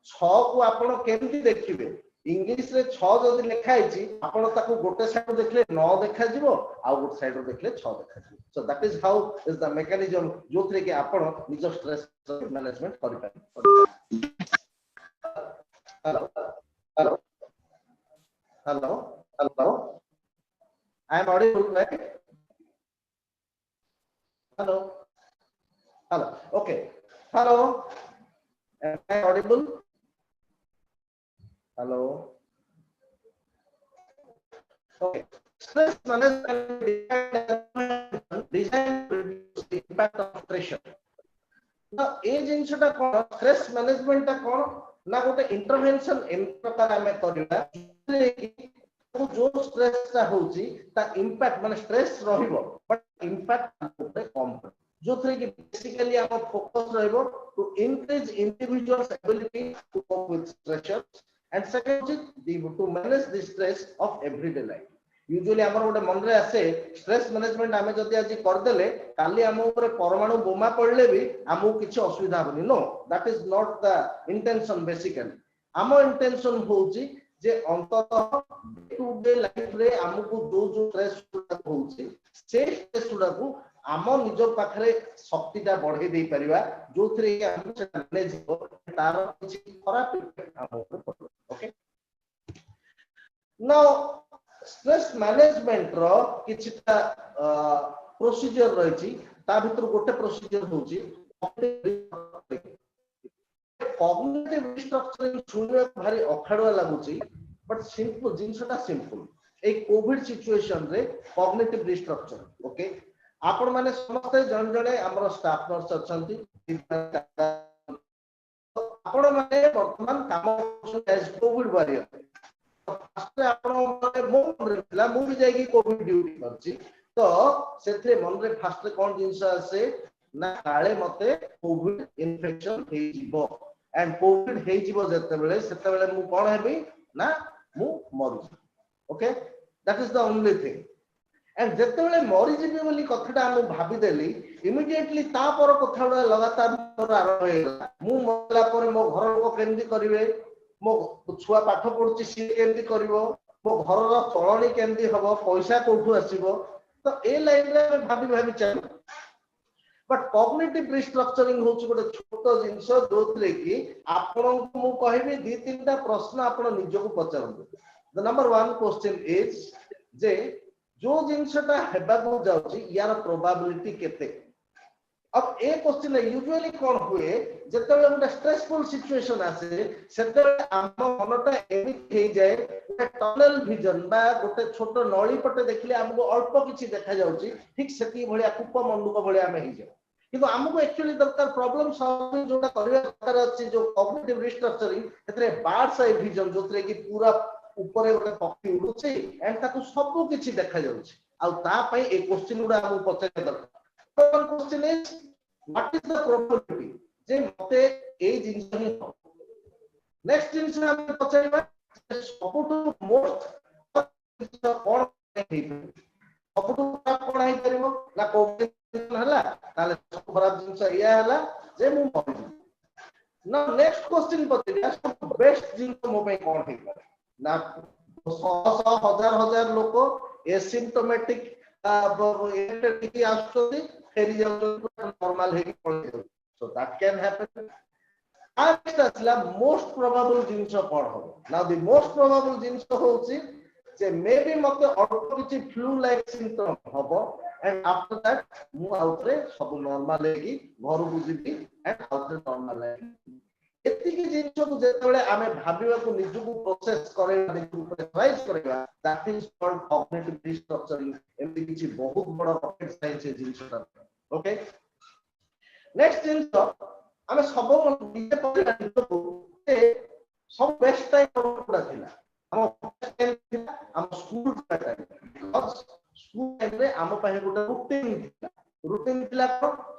6 को आपण केमती देखिबे इंग्लिश रे 6 जदी लिखा हिची आपण ताको गोटे साइड देखले 9 देखा जिवो आ गोटे साइड देखले 6 देखा जिवो. So that is how is the mechanism जोथरे के आपण निज स्ट्रेस मैनेजमेंट करि पाए. Hello hello hello hello I am audible right. Hello hello okay hello am I audible? Hello okay stress management design to reduce the impact of pressure. now ए जिंसटा कोन stress management ता कोन ना गोटे intervention इन प्रकार हमें करिला जो स्ट्रेस ता होची ता इंपैक्ट माने स्ट्रेस रहिबो बट इंपैक्ट गोटे कम जो थ्री की basically our focus रहेबो to increase individual's ability to cope with stressors and second to manage the stress of everyday life. usually हमर गोटे मन रे आसे स्ट्रेस मैनेजमेंट आमे जदी आज कर देले काली हम ऊपर परमाणु बोमा पड़ले भी हमहु किछ असुविधा होनी. Know that is not the intention. Basically आम इंटेंशन होउची जे अंततः डे टू डे लाइफ रे हमको जो स्ट्रेस होउची से स्ट्रेस को आम निज पाखरे शक्तिटा बढ़े दे परिबा जो थरे हम मैनेज हो तार किछि खराब इफेक्ट हम ऊपर ओके नाउ स्ट्रेस मैनेजमेंट रो किछटा प्रोसीजर रहिछि ता भीतर गोटे प्रोसीजर होउछि कॉग्निटिव रिस्ट्रक्चरिंग सुनवे भारी अखाड़ुआ लागुची बट सिंपल जिनसटा सिंपल ए कोविड सिचुएशन रे कॉग्निटिव रिस्ट्रक्चर ओके आपण माने समस्त जन जने हमर स्टाफ नर्स अछंती आपण माने वर्तमान काम एज कोविड वॉरियर फर्स्ट आपण माने मो रहला मु भी जाई कोविड ड्यूटी करची तो सेथरे मन रे फर्स्ट कोन जिंस आसे ना काले मते कोविड इन्फेक्शन हे जीवो एंड कोविड हे जीवो जते बेले मु कोन हेबी ना मु मरि okay that is the only thing and जते बेले मरि जीबी बोली कथाटा हम भाबी देली इमीडिएटली ता पर कथाडा लगातार मोर आरंभ हेला मु मरला पर मो घर लोक केंदी करिवे मो छुआ पाठ पढुची सी केंदी करिवो मो घर रो चलणी केंदी हबो पैसा कोठु आसीबो तो ए लाइन रे भाबी भाबी चल बट कॉग्निटिव रिस्ट्रक्चरिंग होची गोटे छोटो जिंस जोतरे कि आपन को मु कहबी दी तीनटा प्रश्न आपन निजको पचारंतु द नंबर 1 क्वेश्चन इज जे जो जिंसटा हेबा को जाउची यार प्रोबेबिलिटी केते अब ए क्वेश्चन यूजुअली कोन हुए जते बेले गोटे स्ट्रेसफुल सिचुएशन आसे सेते हम मनटा एमि हे जाय गोटे टनल विजन बा गोटे छोटो नळी पटे देखले हमको अल्प किछि देखा जाउची ठीक सेती भलिया कुप मंडुक भलिया हम हे जाय किंतु हमको एक्चुअली दरकार प्रॉब्लम सॉल्विंग जोटा करबा दरकार अछि जो cognitive restructuring एतरे birds eye vision जोतरे कि पूरा ऊपर गोटे पक्षी उडुची एंड ताकू सब किछि देखा जाउची आ ता पई ए क्वेश्चन उडा हम पछे दरकार one question is what is the probability जे मते ए जिंस ही हो नेक्स्ट जिंस हम पछाइबा सबटु मोस्ट कोन हे सबटु कोन हे करिवो ना कोविड हला ताले सब खराब जिंस या हला जे मु मरि ना नेक्स्ट क्वेश्चन पछिला सब बेस्ट जिंस मो पे कोन हे ना 100 हजार लोक एसिम्प्टोमेटिक एंटी आस्टोरी फेरी जाउ नॉर्मल है so that can happen next असला मोस्ट प्रोबेबल जिंस कोन हो नाउ द मोस्ट प्रोबेबल जिंस होची जे मे बी मते अल्प किछि फ्लू लाइक सिम्पटम हबो एंड आफ्टर दैट मु आउटरे सब नॉर्मल हेगी घर बुझिबी एंड आउटरे नॉर्मल है एतिकी जिंस को जेतेबेले आमे भाबिबा को निजुको प्रोसेस करेबा निजुको प्रेशराइज करेबा that is called cognitive restructuring एमती किछि बहुत बड़ रॉकेट साइंस है जिंसटा ओके नेक्स्ट जिंस आमे सब निजे पर निजुको सब बेस्ट टाइम पुरा थिला हम टाइम थिला हम स्कूल टाइम स्कूल टाइम रे हम पाहे गोटे रूटीन थिला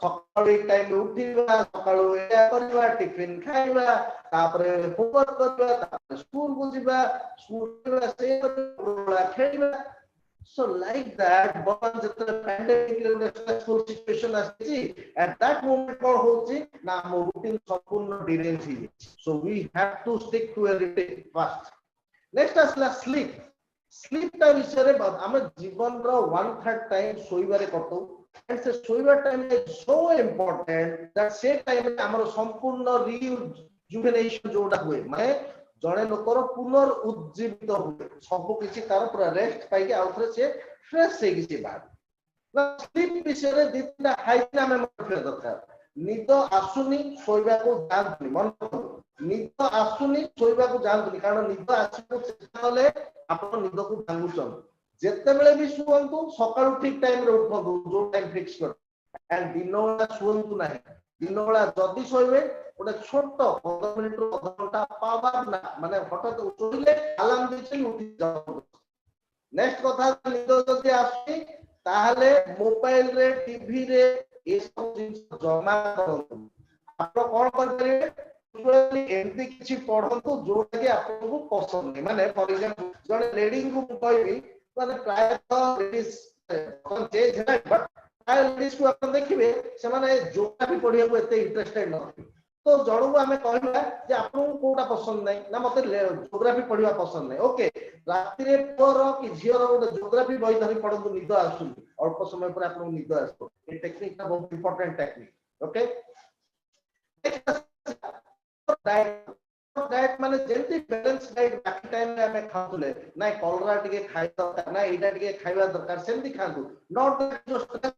सकाळ टाइम उठिबा सकाळ एया करबा टिफिन खाइबा तापरे होमवर्क करबा तापरे स्कूल बुझिबा स्कूल से करबा खेलबा सो लाइक दैट बन जत पैंडेमिक रे स्ट्रेसफुल सिचुएशन आसी एट दैट मोमेंट कोन होची ना हम रूटीन संपूर्ण डिरेंज ही so we have to stick to a routine first next असला स्लीप टा विषय रे हम जीवन रो 1/3 टाइम सोइबारे करतो and the soiva time is so important that से time में हमर संपूर्ण रिजुवेनेशन जोडा हुए माने जणे लोकर पुनर उज्जीवित हुए सब किछि तार पूरा रेस्ट पाई के आउथरे से फ्रेश से किछि बाद स्लीप विषय रे दिना हाइना में मन दरकार निद आसुनी सोइबा को जांतुनी मन निद आसुनी सोइबा को जांतुनी कारण निद आसुनी सेले आपण निद को भांगुचन जेते बेले भी सुवंतु सकाळ ठीक टाइम रे उठबो जो टाइम फिक्स कर एंड दिनोला सुवंतु नाही दिनोला जदी सोइबे ओटा छोट 15 मिनिट रो आधा घंटा पावर ना माने हठात उठिले अलार्म दिछि उठी जाओ नेक्स्ट कथा निद जदी आसी ताहाले मोबाइल रे टीवी रे ए सब जिंस जमा करंतु आपण कोन करबे यूजुअली एमती किछि पढंतु जोटा कि आपको पसंद नहीं माने फॉर एग्जांपल जने रीडिंग को कहबी माने प्राय तो लेडीज कोन चेंज है बट प्राय लेडीज को अपन देखिबे से माने जोटा भी पढिया को एते इंटरेस्टेड न तो जणु को आमे कहला जे आपन कोटा पसंद नै ना मते ज्योग्राफी पढिबा पसंद नै ओके राति रे पुअर कि झियर गोटे ज्योग्राफी बही धरि पढंतु निद आसु अल्प समय पर आपन निद आसु ए टेक्निक ता बहुत इंपोर्टेंट टेक्निक ओके डाइट माने जेंति बैलेंस डाइट बाकी टाइम में हमें खातुले ना कलरा टिके खाइ दरकार ना एटा टिके खाइबा दरकार सेंति खातु नॉट दैट जो स्ट्रेस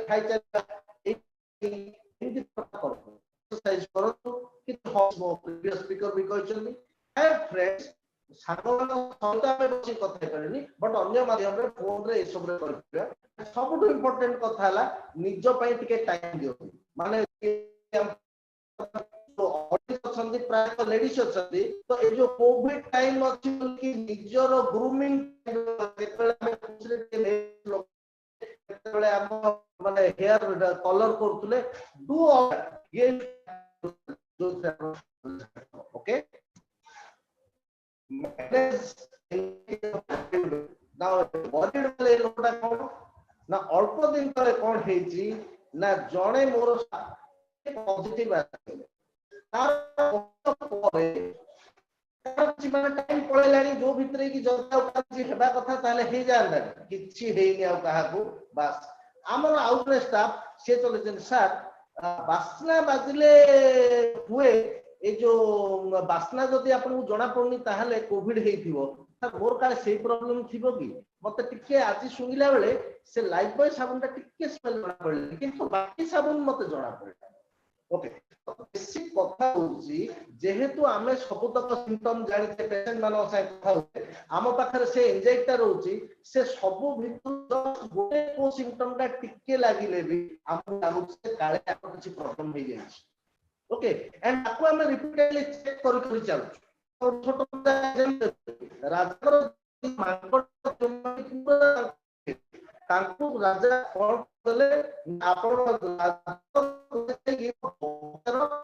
खाइ चल एक्सरसाइज करो कि मो प्रीवियस स्पीकर भी कहछन है फ्रेंड्स सागवान सहित आमे बसी कथा करनी बट अन्य माध्यम रे फोन रे ए सब रे करबा सबटु इंपोर्टेंट कथा हला निज पई टिके टाइम दियो माने अछंती प्राय लेडीज अछंती तो ए जो कोविड टाइम अछि कि निजर ग्रूमिंग केतले हमें दूसरे के केतले हम माने हेयर कलर करतले डू ऑल ये ओके नाउ बॉडी वाले लोटा कोन ना अल्प दिन तले कोन हेची ना जणे मोर पॉजिटिव आसे तार टाइम पळेलानी जो भितरे की जता काची हेबा कथा ताले हे जांदा किछि हेइनी आ कहा को बस हमर आउटले स्टाफ से चले जन सर बासना बाजले हुए ए जो बासना जदि आपन को जणा पड़नी ताहले कोविड हेइथिबो सर मोर काले सेही प्रॉब्लम थिबो कि मते टिके आज सुंगिला बेले से लाइफ बॉय साबुन ता टिके स्मेल जणा पड़ले किंतु बाकी साबुन मते जणा पड़ला ओके बेसिक कथा होची जेहेतु आमे सबतक सिम्पटम जानिते पेशेंट मानो से कथा होते आम पाखरे से एंजाइटी रहउची से सब भितर गोटे को सिम्पटम का टिके लागिले भी हम लागुचे काले आपन किछि प्रॉब्लम हो जाई ओके एंड आपको हम रिपीटेडली चेक करि चालू और छोट राजा मांकड़ तांको राजा कोन तले आपण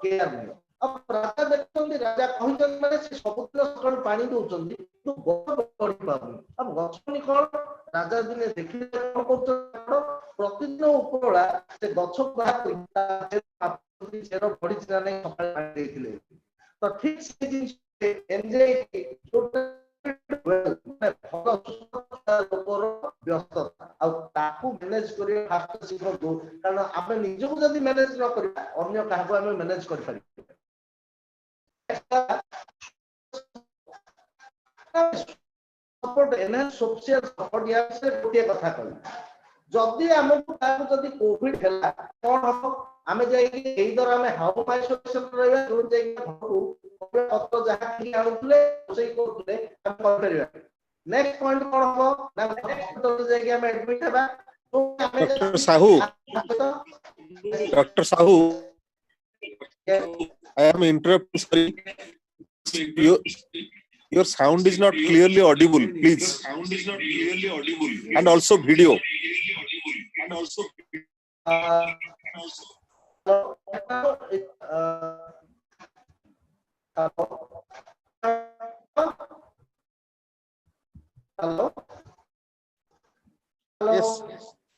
केयर नै अब राजा देखते राजा कहते माने से सबुदिन सकाळ पानी दउचंदी तो बड़ी पाबनी अब गछनी कोन राजा दिने देखिले कोन करतो प्रतिदिन उपरला से गछ सेरो बड़ी चिना नै सकाळ पानी देथिले तो ठीक से दिन एंजाइटी व्यस्तता आ ताकू मैनेज करियो फास्ट सिखो कारण आपण निजो जदी मैनेज न करिया अन्य काहको हम मैनेज कर पारि सपोर्ट एना सोशल सपोर्ट या से गोटे कथा कहली जदी हमको ताकू जदी कोविड हैला कोन हम आमे जाई एई दर आमे हाउ आइसोलेशन रहबा जो जाई घरु पत्र जहा कि आनुले सेई करतले हम कर परिबा नेक्स्ट पॉइंट कोन हो ना हॉस्पिटल जाई हम एडमिट हेबा तो doctor Sahu I am interrupting, sorry. Your sound is not clearly audible, please. And also video. Hello.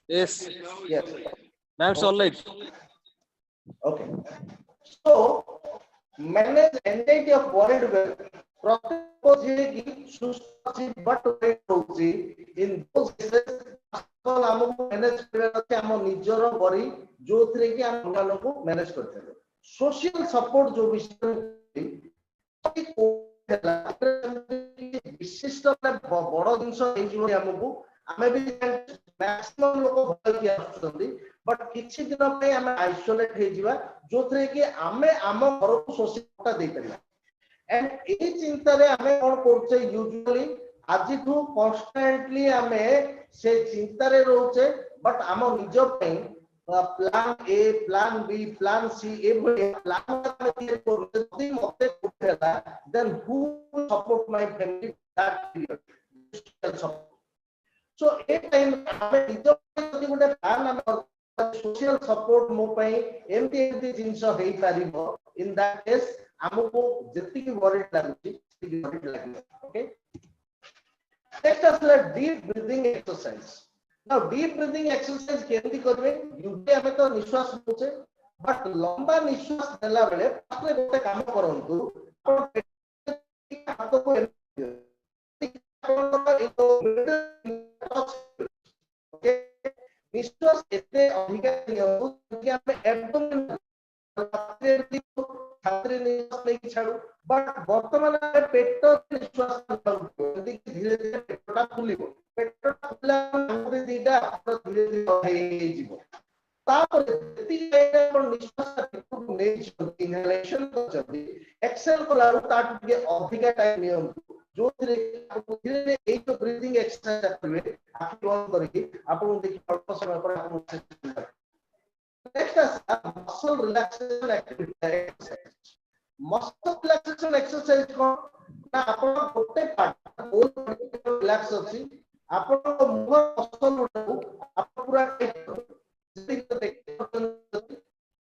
Yes. Now it's all right. Okay. So manage anxiety of worried well. प्रत्येक जे की सुस्ती but wait होची इन दोस cases आजकल हमको manage करबे अछि हम निजर बरी जोथरे की हम मानो को मैनेज करते हैं सोशल सपोर्ट जो विषय विशिष्ट बड़ जिंस हेजिवो हमको हमें भी मैक्सिमम लोग भय आछुंदी बट किछि दिन पे हम आइसोलेट हे जिवा जोथरे की हमें हम घर को सोशल दे परिया एंड ए चिंता रे हमें कोन करछे यूजुअली आजि ठू कांस्टेंटली हमें से चिंता रे रहउछे बट हम निज पे plan A plan B plan C a plan हमें क्लियर करछे यदि मते उठेला then who support my family that period so a time हमें निज यदि गोटे प्लान हम सोशल सपोर्ट मो पे एमटी जिंस हेई पारिबो इन दैट केस हमको जति की वॉरेट लागुची जति वॉरेट लागे ओके नेक्स्ट असला deep breathing exercise now deep breathing exercise केमती करबे युटे हमें तो निश्वास होचे बट लंबा निश्वास नेला बेले पाखरे गोटे काम करंतु हाथ को निश्वास एते अधिक नियंत्रण कि हम एब्डोमेन छात्री निश्वास लेके छाड़ू बट वर्तमान पेट निश्वास धीरे धीरे पेटटा खुलिबो पेटटा खुला दीटा धीरे धीरे जीवो तापर निश्वास इनहेलेशन एक्सेल कला अधिक टाइम नियम जो धीरे एक ब्रीथिंग एक्सरसाइज करिवे आखि बंद करके आपन देखि अल्प समय पर आपन next muscle relaxation activity muscle relaxation exercise को ना आपन गोटे पार्ट होल बॉडी रिलैक्स अछि आपन मुह मसल को आप पूरा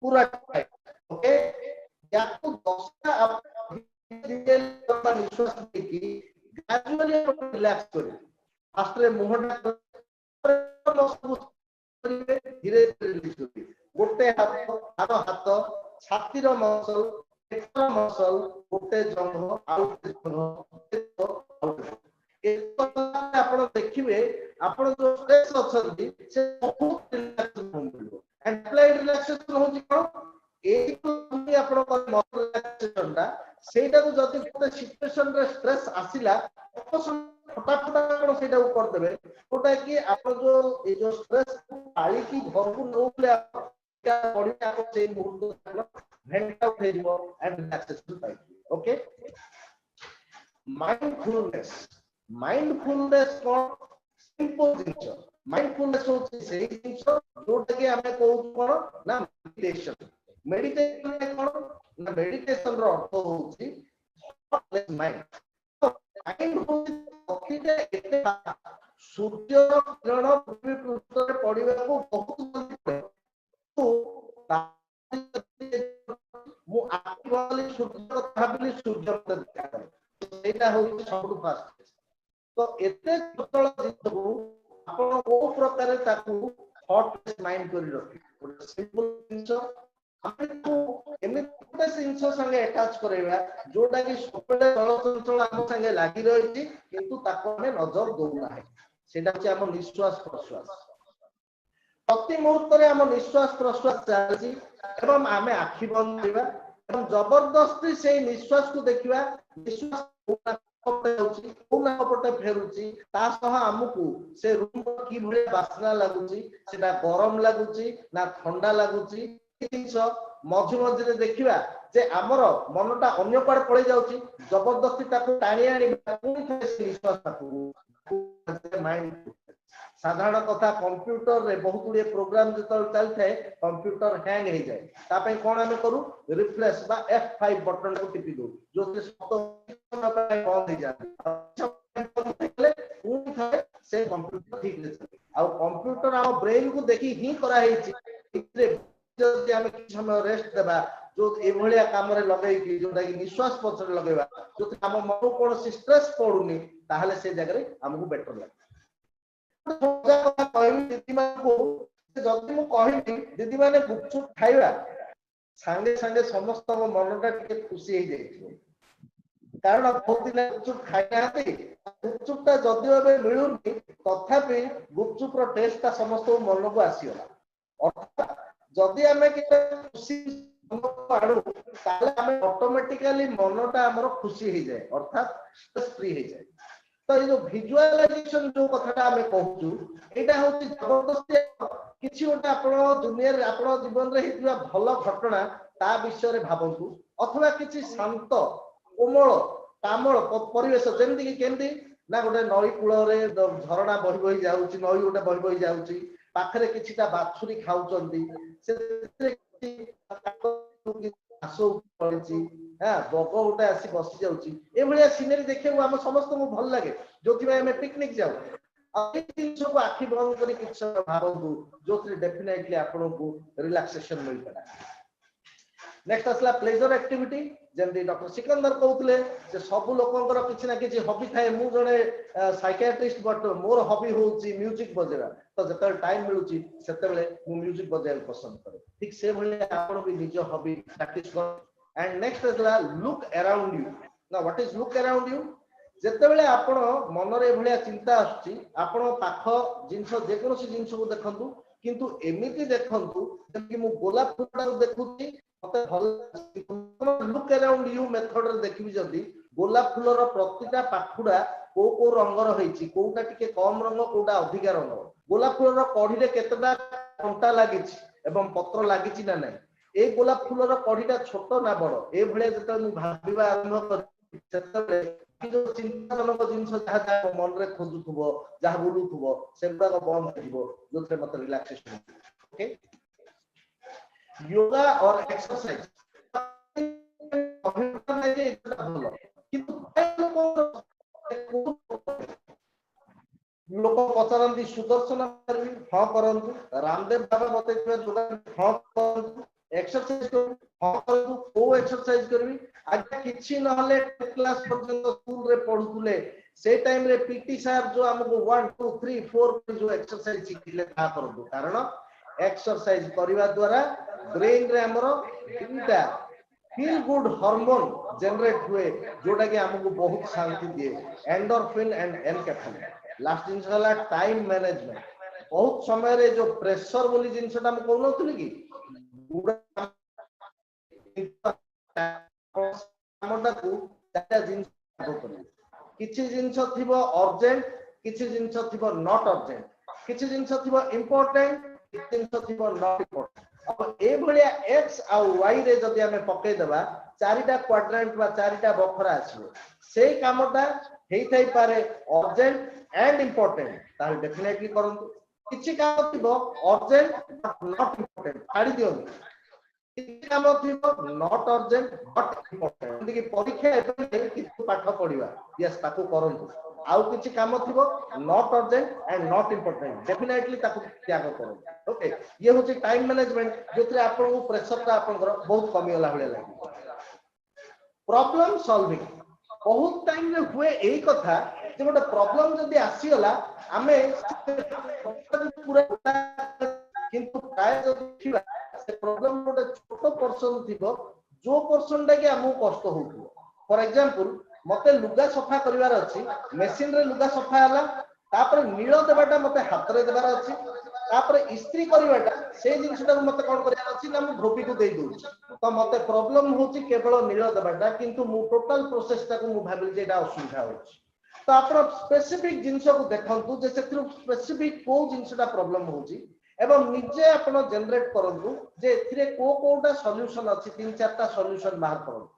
पूरा ओके या तो 10 आप निश्वास लेके ग्रेजुअली रिलैक्स करें फास्ट मुहटा धीरे धीरे रिलीज करें गोटे हाथ हाथ छाती रो मसल पेट मसल गोटे जंघ आउट जंघ आपण देखिबे आपण जो स्ट्रेस अछंती से बहुत रिलैक्स मिलबो एप्लाइड रिलैक्सेशन होची कोन एई तो आपण को मसल रिलैक्सेशन ता सेटा को जति गोटे सिचुएशन रे स्ट्रेस आसिला फटाफट आपण सेटा को कर देबे गोटा कि आपण जो ए जो स्ट्रेस आली की घर को नोले क्या बॉडी आप से मुहूर्त घंटा उठे दिबो एंड रिलैक्सेशन पाइ ओके माइंडफुलनेस को सिंपल जिंस माइंडफुलनेस होची से जिंस जोटा कि हमें कहू कोन ना मेडिटेशन कोन ना मेडिटेशन रो अर्थ होची थॉटलेस माइंड माइंड होची एते सूर्य किरण पृथ्वी पृष्ठ रे पड़िबा को बहुत जल्दी पड़े मु आखि वाली सूर्य को भाबिली सूर्य मते देखा करे एटा होची सबटु फास्ट तो एते छोटल जिंस को आपण ओ प्रकार ताकू थॉटलेस माइंड करी रखी सिंपल जिंस हमको एमिते जिंस संगे अटैच करैबा जोटा कि सबले चलचंचल हम संगे लागि रहिछि किंतु ताको हमें नजर दउना है सेटा कि हम निश्वास प्रश्वास प्रति मुहूर्त रे हम निश्वास प्रश्वास चालछि एवं आमे आखि बंद करबा एवं जबरदस्ती से निश्वास को देखिबा निश्वास पटे होची कोना पटे फेरुची ता सह हमकु से रूम की भले वासना लागुची सेटा गरम लागुची ना ठंडा लागुची जिंस मझि मझि देखिबा जे हमर मनटा अन्य पार पड़े जाउची जबरदस्ती ताको टाणी आनी पुनी से निश्वास ताको माइंड साधारण कथा कंप्यूटर रे बहुत गुडी प्रोग्राम जतल चलथे कंप्यूटर हैंग हे जाय ता पे कोन हम करू रिफ्रेश बा F5 बटन को टिपी दो जो से बंद हो जाय पुनी थे से कंप्यूटर ठीक ले आ कंप्यूटर आ ब्रेन को देखि ही करा हे छि जदि हम किछ समय रेस्ट देबा जो ए भलिया काम रे लगै कि जोटा कि निश्वास पछरे लगैबा जो हम मन कोन स्ट्रेस पडुनी ताहले से जगह रे हमहु बेटर लागे दीदी को जदि मु कहिबी दीदी माने गुपचुप खाइबा संगे संगे समस्त मनटा टिके खुशी हे जाय कारण बहुत दिन गुपचुप खाइ नाते गुपचुपटा जदि एबे मिलुनी तथापि गुपचुपर टेस्टटा समस्त मन को आसीला अर्थात जदि हमें के खुशी आडू ताले हमें ऑटोमेटिकली मनटा हमर खुशी हे जाय अर्थात स्ट्रेस फ्री हे जाय तो ये जो विजुअलाइजेशन जो कथाटा हमें कहूचु एटा होची जबरदस्ती किछि ओटा आपण दुनिया रे आपण जीवन रे हेतिबा भलो घटना ता विषय रे भाबंतु अथवा किछि शांत कोमल कामल परिवेश जेंति कि केंति ना गोटे नई कूल रे झरणा बहि बहि जाउची नई गोटे बहि बहि जाउची पाखरे किछिटा बाछुरी खाउचंती से आसो पड़िची हां बग गोटे आसी बसी जाउची ए भलिया सीनरी देखै हम समस्त को भल लागे जोथि भाई हम पिकनिक जाउ अति चीज को आखि बंद करी किछ भाबंतु जोथि डेफिनेटली आपन को रिलैक्सेशन मिल पड़ा नेक्स्ट आसला प्लेजर एक्टिविटी जेमती डॉक्टर सिकंदर कहउतले जे सब लोकंकर किछि ना किछि हॉबी थाए मु जने साइकियाट्रिस्ट बट मोर हॉबी होउची म्यूजिक बजेरा तो जतल टाइम मिलुची सेतेबेले मु म्यूजिक बजाय पसंद करे ठीक से भले आपण भी निज हॉबी प्रैक्टिस कर एंड नेक्स्ट आसला लुक अराउंड यू ना what is look around you जेतेबेले आपण मनरे भलिया चिंता आछी आपण पाख जिंस जे कोनोसी जिंस को देखंतु किंतु एमिति देखंतु जेमि मु गोलाप फुलटा देखुची मते भल लुक अराउंड यू मेथड रे देखिबि जदी गोलाप फुलर प्रतिटा पाखुडा को रंगर होईची कोटा टिके कम रंग कोटा अधिक रंग गोलाप फुलर कढी रे केतटा कंटा लागिची एवं पत्र लागिची ना नै ए गोलाप फुलर कढीटा छोट ना बड़ ए भले जते मु भाबिबा आरंभ कर सेतबे जो चिंताजनक जिनस जहाँ मन रे खोजुथुबो जहाँ बोलुथुबो सेबा बंद होइबो जोथे मत रिलैक्सेशन ओके योगा और एक्सरसाइज लोक पचारती सुदर्शन हाँ करंतु रामदेव बाबा बतैथिबा योगा हाँ करंतु एक्सरसाइज करू हाँ करंतु को एक्सरसाइज करबी आगे किछि नहले क्लास पर्यंत स्कूल रे पढुतले से टाइम रे पीटी सर जो हमको 1 2 3 4 जो एक्सरसाइज सिखिले ता करबो कारण एक्सरसाइज करबा द्वारा ब्रेन रे हमरो तीनटा फील गुड हार्मोन जनरेट हुए जोटा कि हमको बहुत शांति दिए एंडोर्फिन एंड एनकेफेलिन लास्ट दिन हला टाइम मैनेजमेंट बहुत समय रे जो प्रेशर बोली जिंसटा हम कहनो थली कि किछि जिंस थिबो अर्जेंट किछि जिंस थिबो नॉट अर्जेंट किछि जिंस थिबो इंपोर्टेंट किछि जिंस थिबो नॉट इंपोर्टेंट अब ए भलिया एक्स आ वाई रे जदि हमें पके देबा चारिटा क्वाड्रेंट बा चारिटा बखरा आछिबो सेही कामटा हेई थाई पारे अर्जेंट एंड इंपोर्टेंट ताल डेफिनेटली करंतु किछि काम थिबो अर्जेंट बट नॉट इंपोर्टेंट छाडी दियंतु काम थिबो नॉट अर्जेंट बट इंपोर्टेंट देखि परीक्षा एबे किछु पाठ पढिबा यस ताकू करंतु आउ किछि काम थिबो not urgent and not important definitely ताकू त्याग करंतु ओके ये होची टाइम मैनेजमेंट जोतरे आपन को प्रेशर ता आपन बहुत कमी होला होले लागि प्रॉब्लम सॉल्विंग बहुत टाइम रे हुए एई कथा जे गोटे प्रॉब्लम जदी आसीगला आमे पूरा किंतु प्राय जदी देखिबा से प्रॉब्लम गोटे छोट पर्सन थिबो जो पर्सन टा के हमहु कष्ट होउथो फॉर एग्जांपल मते लुगा सफा करिवार अछि मशीन रे लुगा सफा हला तापर नीळ देबाटा मते हाथ रे देबार अछि तापर इस्त्री करिवाटा से जिंसटा मते कोन करिवार अछि ना मु धोबी को देई दोछि तो मते प्रॉब्लम होछि केवल नीळ देबाटा किंतु मु टोटल प्रोसेस टा को मु भाबिल जे एटा असुविधा होछि तो आपण स्पेसिफिक जिंस को देखंतु जे सेथु स्पेसिफिक को जिंसटा प्रॉब्लम होछि एवं निजे आपण जनरेट करंतु जे एथिरे कोटा सॉल्यूशन अछि तीन चारटा सॉल्यूशन बाहर करंतु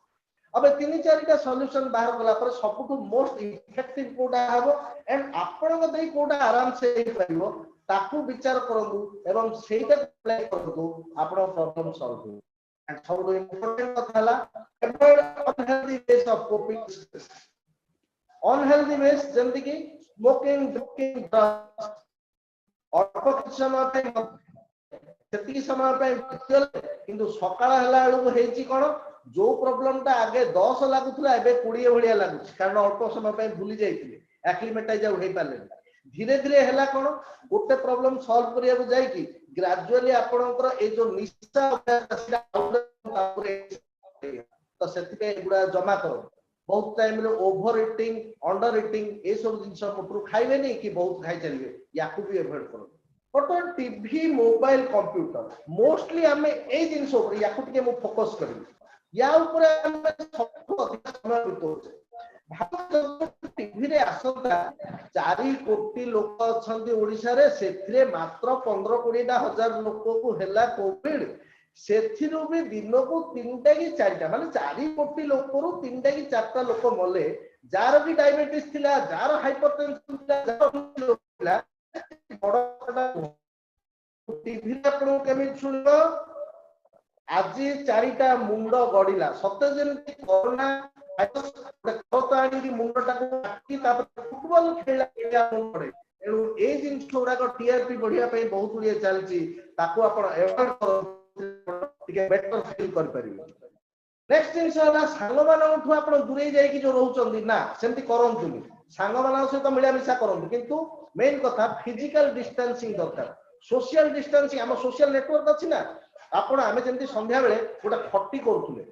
अब तीन चारटा सॉल्यूशन बाहर कला पर सबटु मोस्ट इफेक्टिव कोटा हबो एंड आपण को देई कोटा आराम से हे परिबो ताकू विचार करंतु एवं सेटा अप्लाई करंतु आपण प्रॉब्लम सॉल्व हो एंड सबटु इंपोर्टेंट कथा हला unhealthy ways of coping unhealthy ways जेमति कि स्मोकिंग ड्रिंकिंग ड्रग्स अल्प समय पे सेती समय पे किंतु सकाळ हला बेलू हेची कोन जो प्रॉब्लम ता आगे 10 लागुतला एबे 20 भलिया लागुछ कारण अल्प समय पे भूली जाइतिले एक्लिमेटाइज हो पाले धीरे धीरे हला कोन गोटे प्रॉब्लम सॉल्व करिया जाय कि ग्रेजुअली आपनकर ए जो निशा तो सेति पे गुडा जमा करो बहुत टाइम रे ओवर ईटिंग अंडर ईटिंग ए सब जिंस मोटरू खाइबे नहीं कि बहुत खाइ चलिए याकू भी अवॉइड करो but TV mobile computer mostly हमें ए जिंस ऊपर याकू टिके मु फोकस करी या ऊपर हम सब अधिक समय बितोचे भारत टीवी रे आसंता 4 कोटी लोक अछंती ओडिसा रे सेथिरे मात्र 15-20 हजार लोक को हेला कोविड सेथिरो भी दिन को 3टा कि 4टा माने 4 कोटी लोक रो 3टा कि 4टा लोक मले जार भी डायबिटीज थिला जार हाइपरटेंशन थिला जार थिला बडा टीवी रे आपण केमि सुनलो आज 4टा मुंड गडिला सत्य जेंति कोरोना भाइरस देखत आनी मुंडटा को काटी तापर फुटबॉल खेला पड़े एनु ए जिंस थोड़ा को टीआरपी बढ़िया पे बहुत गुडिया चलची ताको आपण एवॉइड करो टिके बेटर फील कर परिबे नेक्स्ट जिंस होला सांग मानठु आपण दूरे जाई कि जो रहउचंदी ना सेमति करंतुनी सांग मान सहित मिला मिसा करंतु किंतु मेन कथा फिजिकल डिस्टेंसिंग दरकार सोशल डिस्टेंसिंग हम सोशल नेटवर्क अछि ना आपण आमे जेंति संध्या बेले गोटा खट्टी करूथुले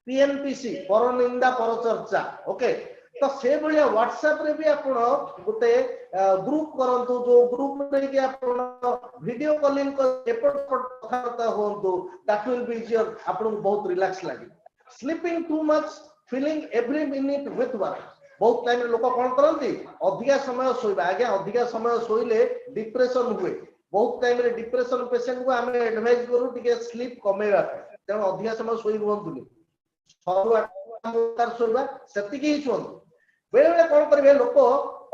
पीएनपीसी पर निंदा पर चर्चा ओके तो से भलिया व्हाट्सएप रे भी आपण गोटे ग्रुप करंतु जो ग्रुप रे कि आपण वीडियो कॉलिंग कर एपट कथा होंतु दैट विल बी इजियर आपण बहुत रिलैक्स लागे sleeping too much feeling every minute with work बहुत टाइम लोक कोन करंती अधिका समय सोइबा आगे अधिका समय सोइले डिप्रेशन हुए बहुत टाइम रे डिप्रेशन पेशेंट को हमें एडवाइस करू टिके स्लीप कमेवा तेणु अधिका समय सोइ रुहंतुनी 6 8 सोइबा सेतिकी ही छुंतु बेले बेले कोन करबे लोक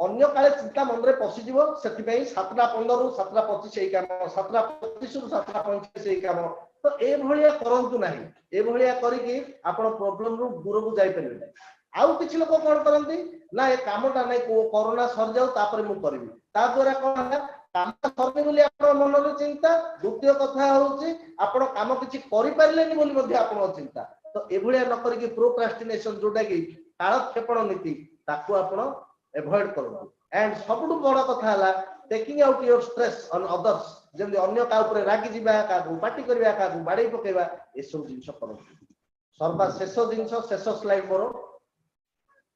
अन्य काले चिंता मन रे पसि जीवो सेति पई 7:15 रु 7:25 एई काम 7:25 रु 7:25 एई काम तो ए भलिया करंतु नाही ए भलिया करी कि आपण प्रॉब्लम रु दूर को जाई परिबे आउ किछि लोक कोन करंती ना ए कामटा नै कोरोना सर जाऊ तापर मु करबी ता द्वारा कोन है काम सरने बोली आपण मन रे चिंता द्वितीय कथा होउची आपण काम किछि करि पारलेनी बोली मध्ये आपण चिंता तो ए भलिया न करी कि प्रोक्रास्टिनेशन जोटा कि कालक्षेपण नीति ताकू आपण एवॉइड करू एंड सबटु बड़ कथा हला taking out your stress on others जेमि अन्य का ऊपर रागी जिबा का पार्टी करबा का बाडई पकेबा ए सब जिंस करू सर्वा शेष जिंस शेष slide more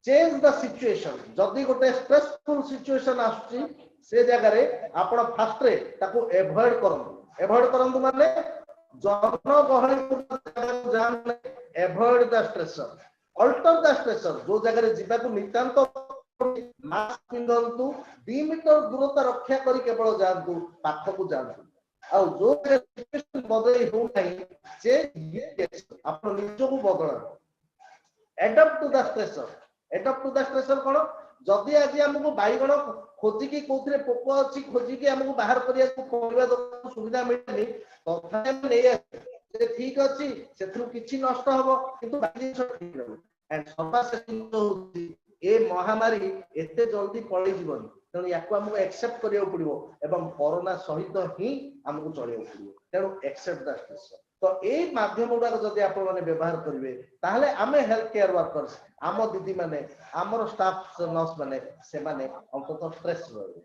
change the situation जदी गोटे स्ट्रेसफुल सिचुएशन आछी से जगह रे आपण फास्ट रे ताकू एवॉइड करंतु माने जन गहली जान avoid the stressor alter the stressor जो जगह रे जिबा को नितांत मास्क पिंधंतु 2 मीटर दूरता रक्षा करी केवल जानतु पाख को जानतु आ जो सिचुएशन बदई हो नाही जे आपण निज को बदल एडप्ट टू द स्ट्रेसर कोन जदी आज हमको बाईगण खोजी की कोथरे पोक अछि खोजी की हमको बाहर करिया को परिबा सुविधा मिलनी तथा नै जे ठीक अछि सेथु किछि नष्ट हबो किंतु बाकी सब ठीक रहबो एंड सर्वश्रेष्ठ होछि ए महामारी एते जल्दी पळै जीवन तेणु याको हमको एक्सेप्ट करियो पड़िबो एवं कोरोना सहित ही हमको चलियो पड़िबो तेणु एक्सेप्ट द स्ट्रेस तो ए माध्यम गुडा जदि आपण माने व्यवहार करिवे ताहले आमे हेल्थ केयर वर्कर्स आम दीदी माने आमर स्टाफ नर्स माने से माने अंतत स्ट्रेस रहबे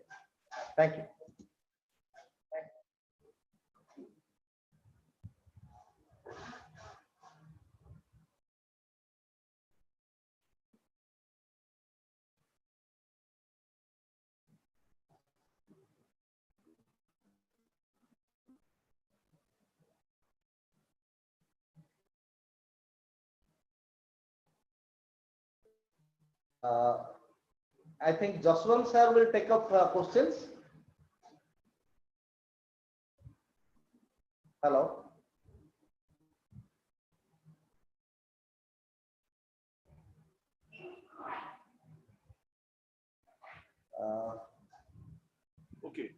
thank you I think Jaswant sir will take up questions. Hello. Okay.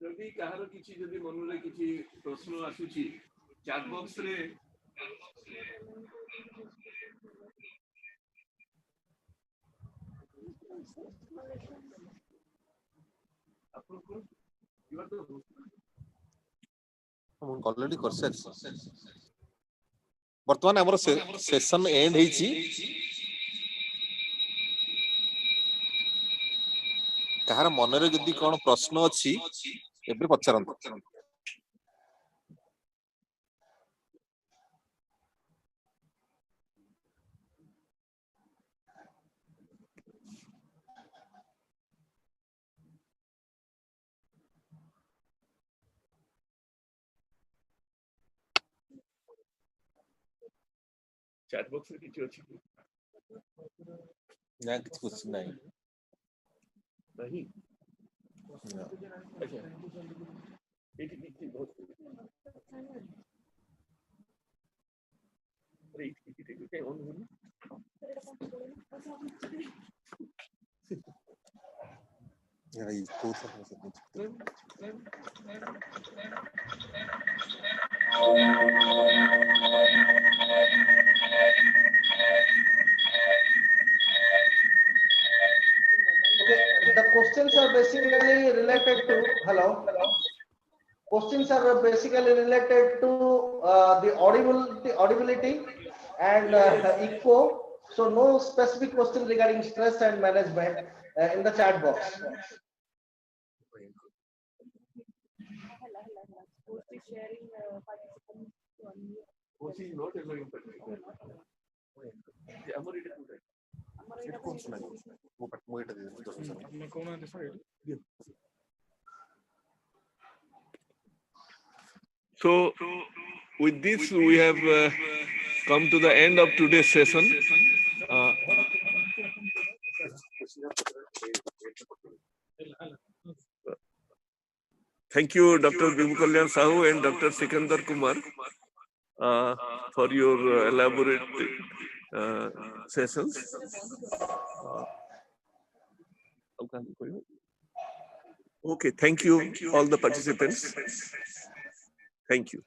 जदि कहार किछि जदि मन रे किछि प्रश्न आसुछि चैट बॉक्स रे ऑलरेडी करसेस वर्तमान हमर सेशन एंड हेछि कहार मन रे जदि कोन प्रश्न अछि एबे पचारंत चैट बॉक्स रे किछि अछि ना किछ क्वेश्चन नहीं नहीं अच्छा एटी किछि बहुत अरे इटी के ऑन होनी यार ये कोड सब Okay, the questions are basically related to, hello. Questions are basically related to the audibility and echo. So no specific question regarding stress and management in the chat box. OC is not allowing participants. ଆମର ଏଇଟା କୋଉଟା? ସେଠି କଣ ଶୁଣାଯିବ? ମୁଁ ଏଇଟା ଦେଇଦେବି 10 second. ଆପଣ କହୁନାହାନ୍ତି sir? So, with this, we have come to the end of today's session. Thank you, Dr. Bibhu Kalyan Sahu and Dr. Sikandar Kumar, for your elaborate sessions. Okay, thank you, all the participants. Thank you.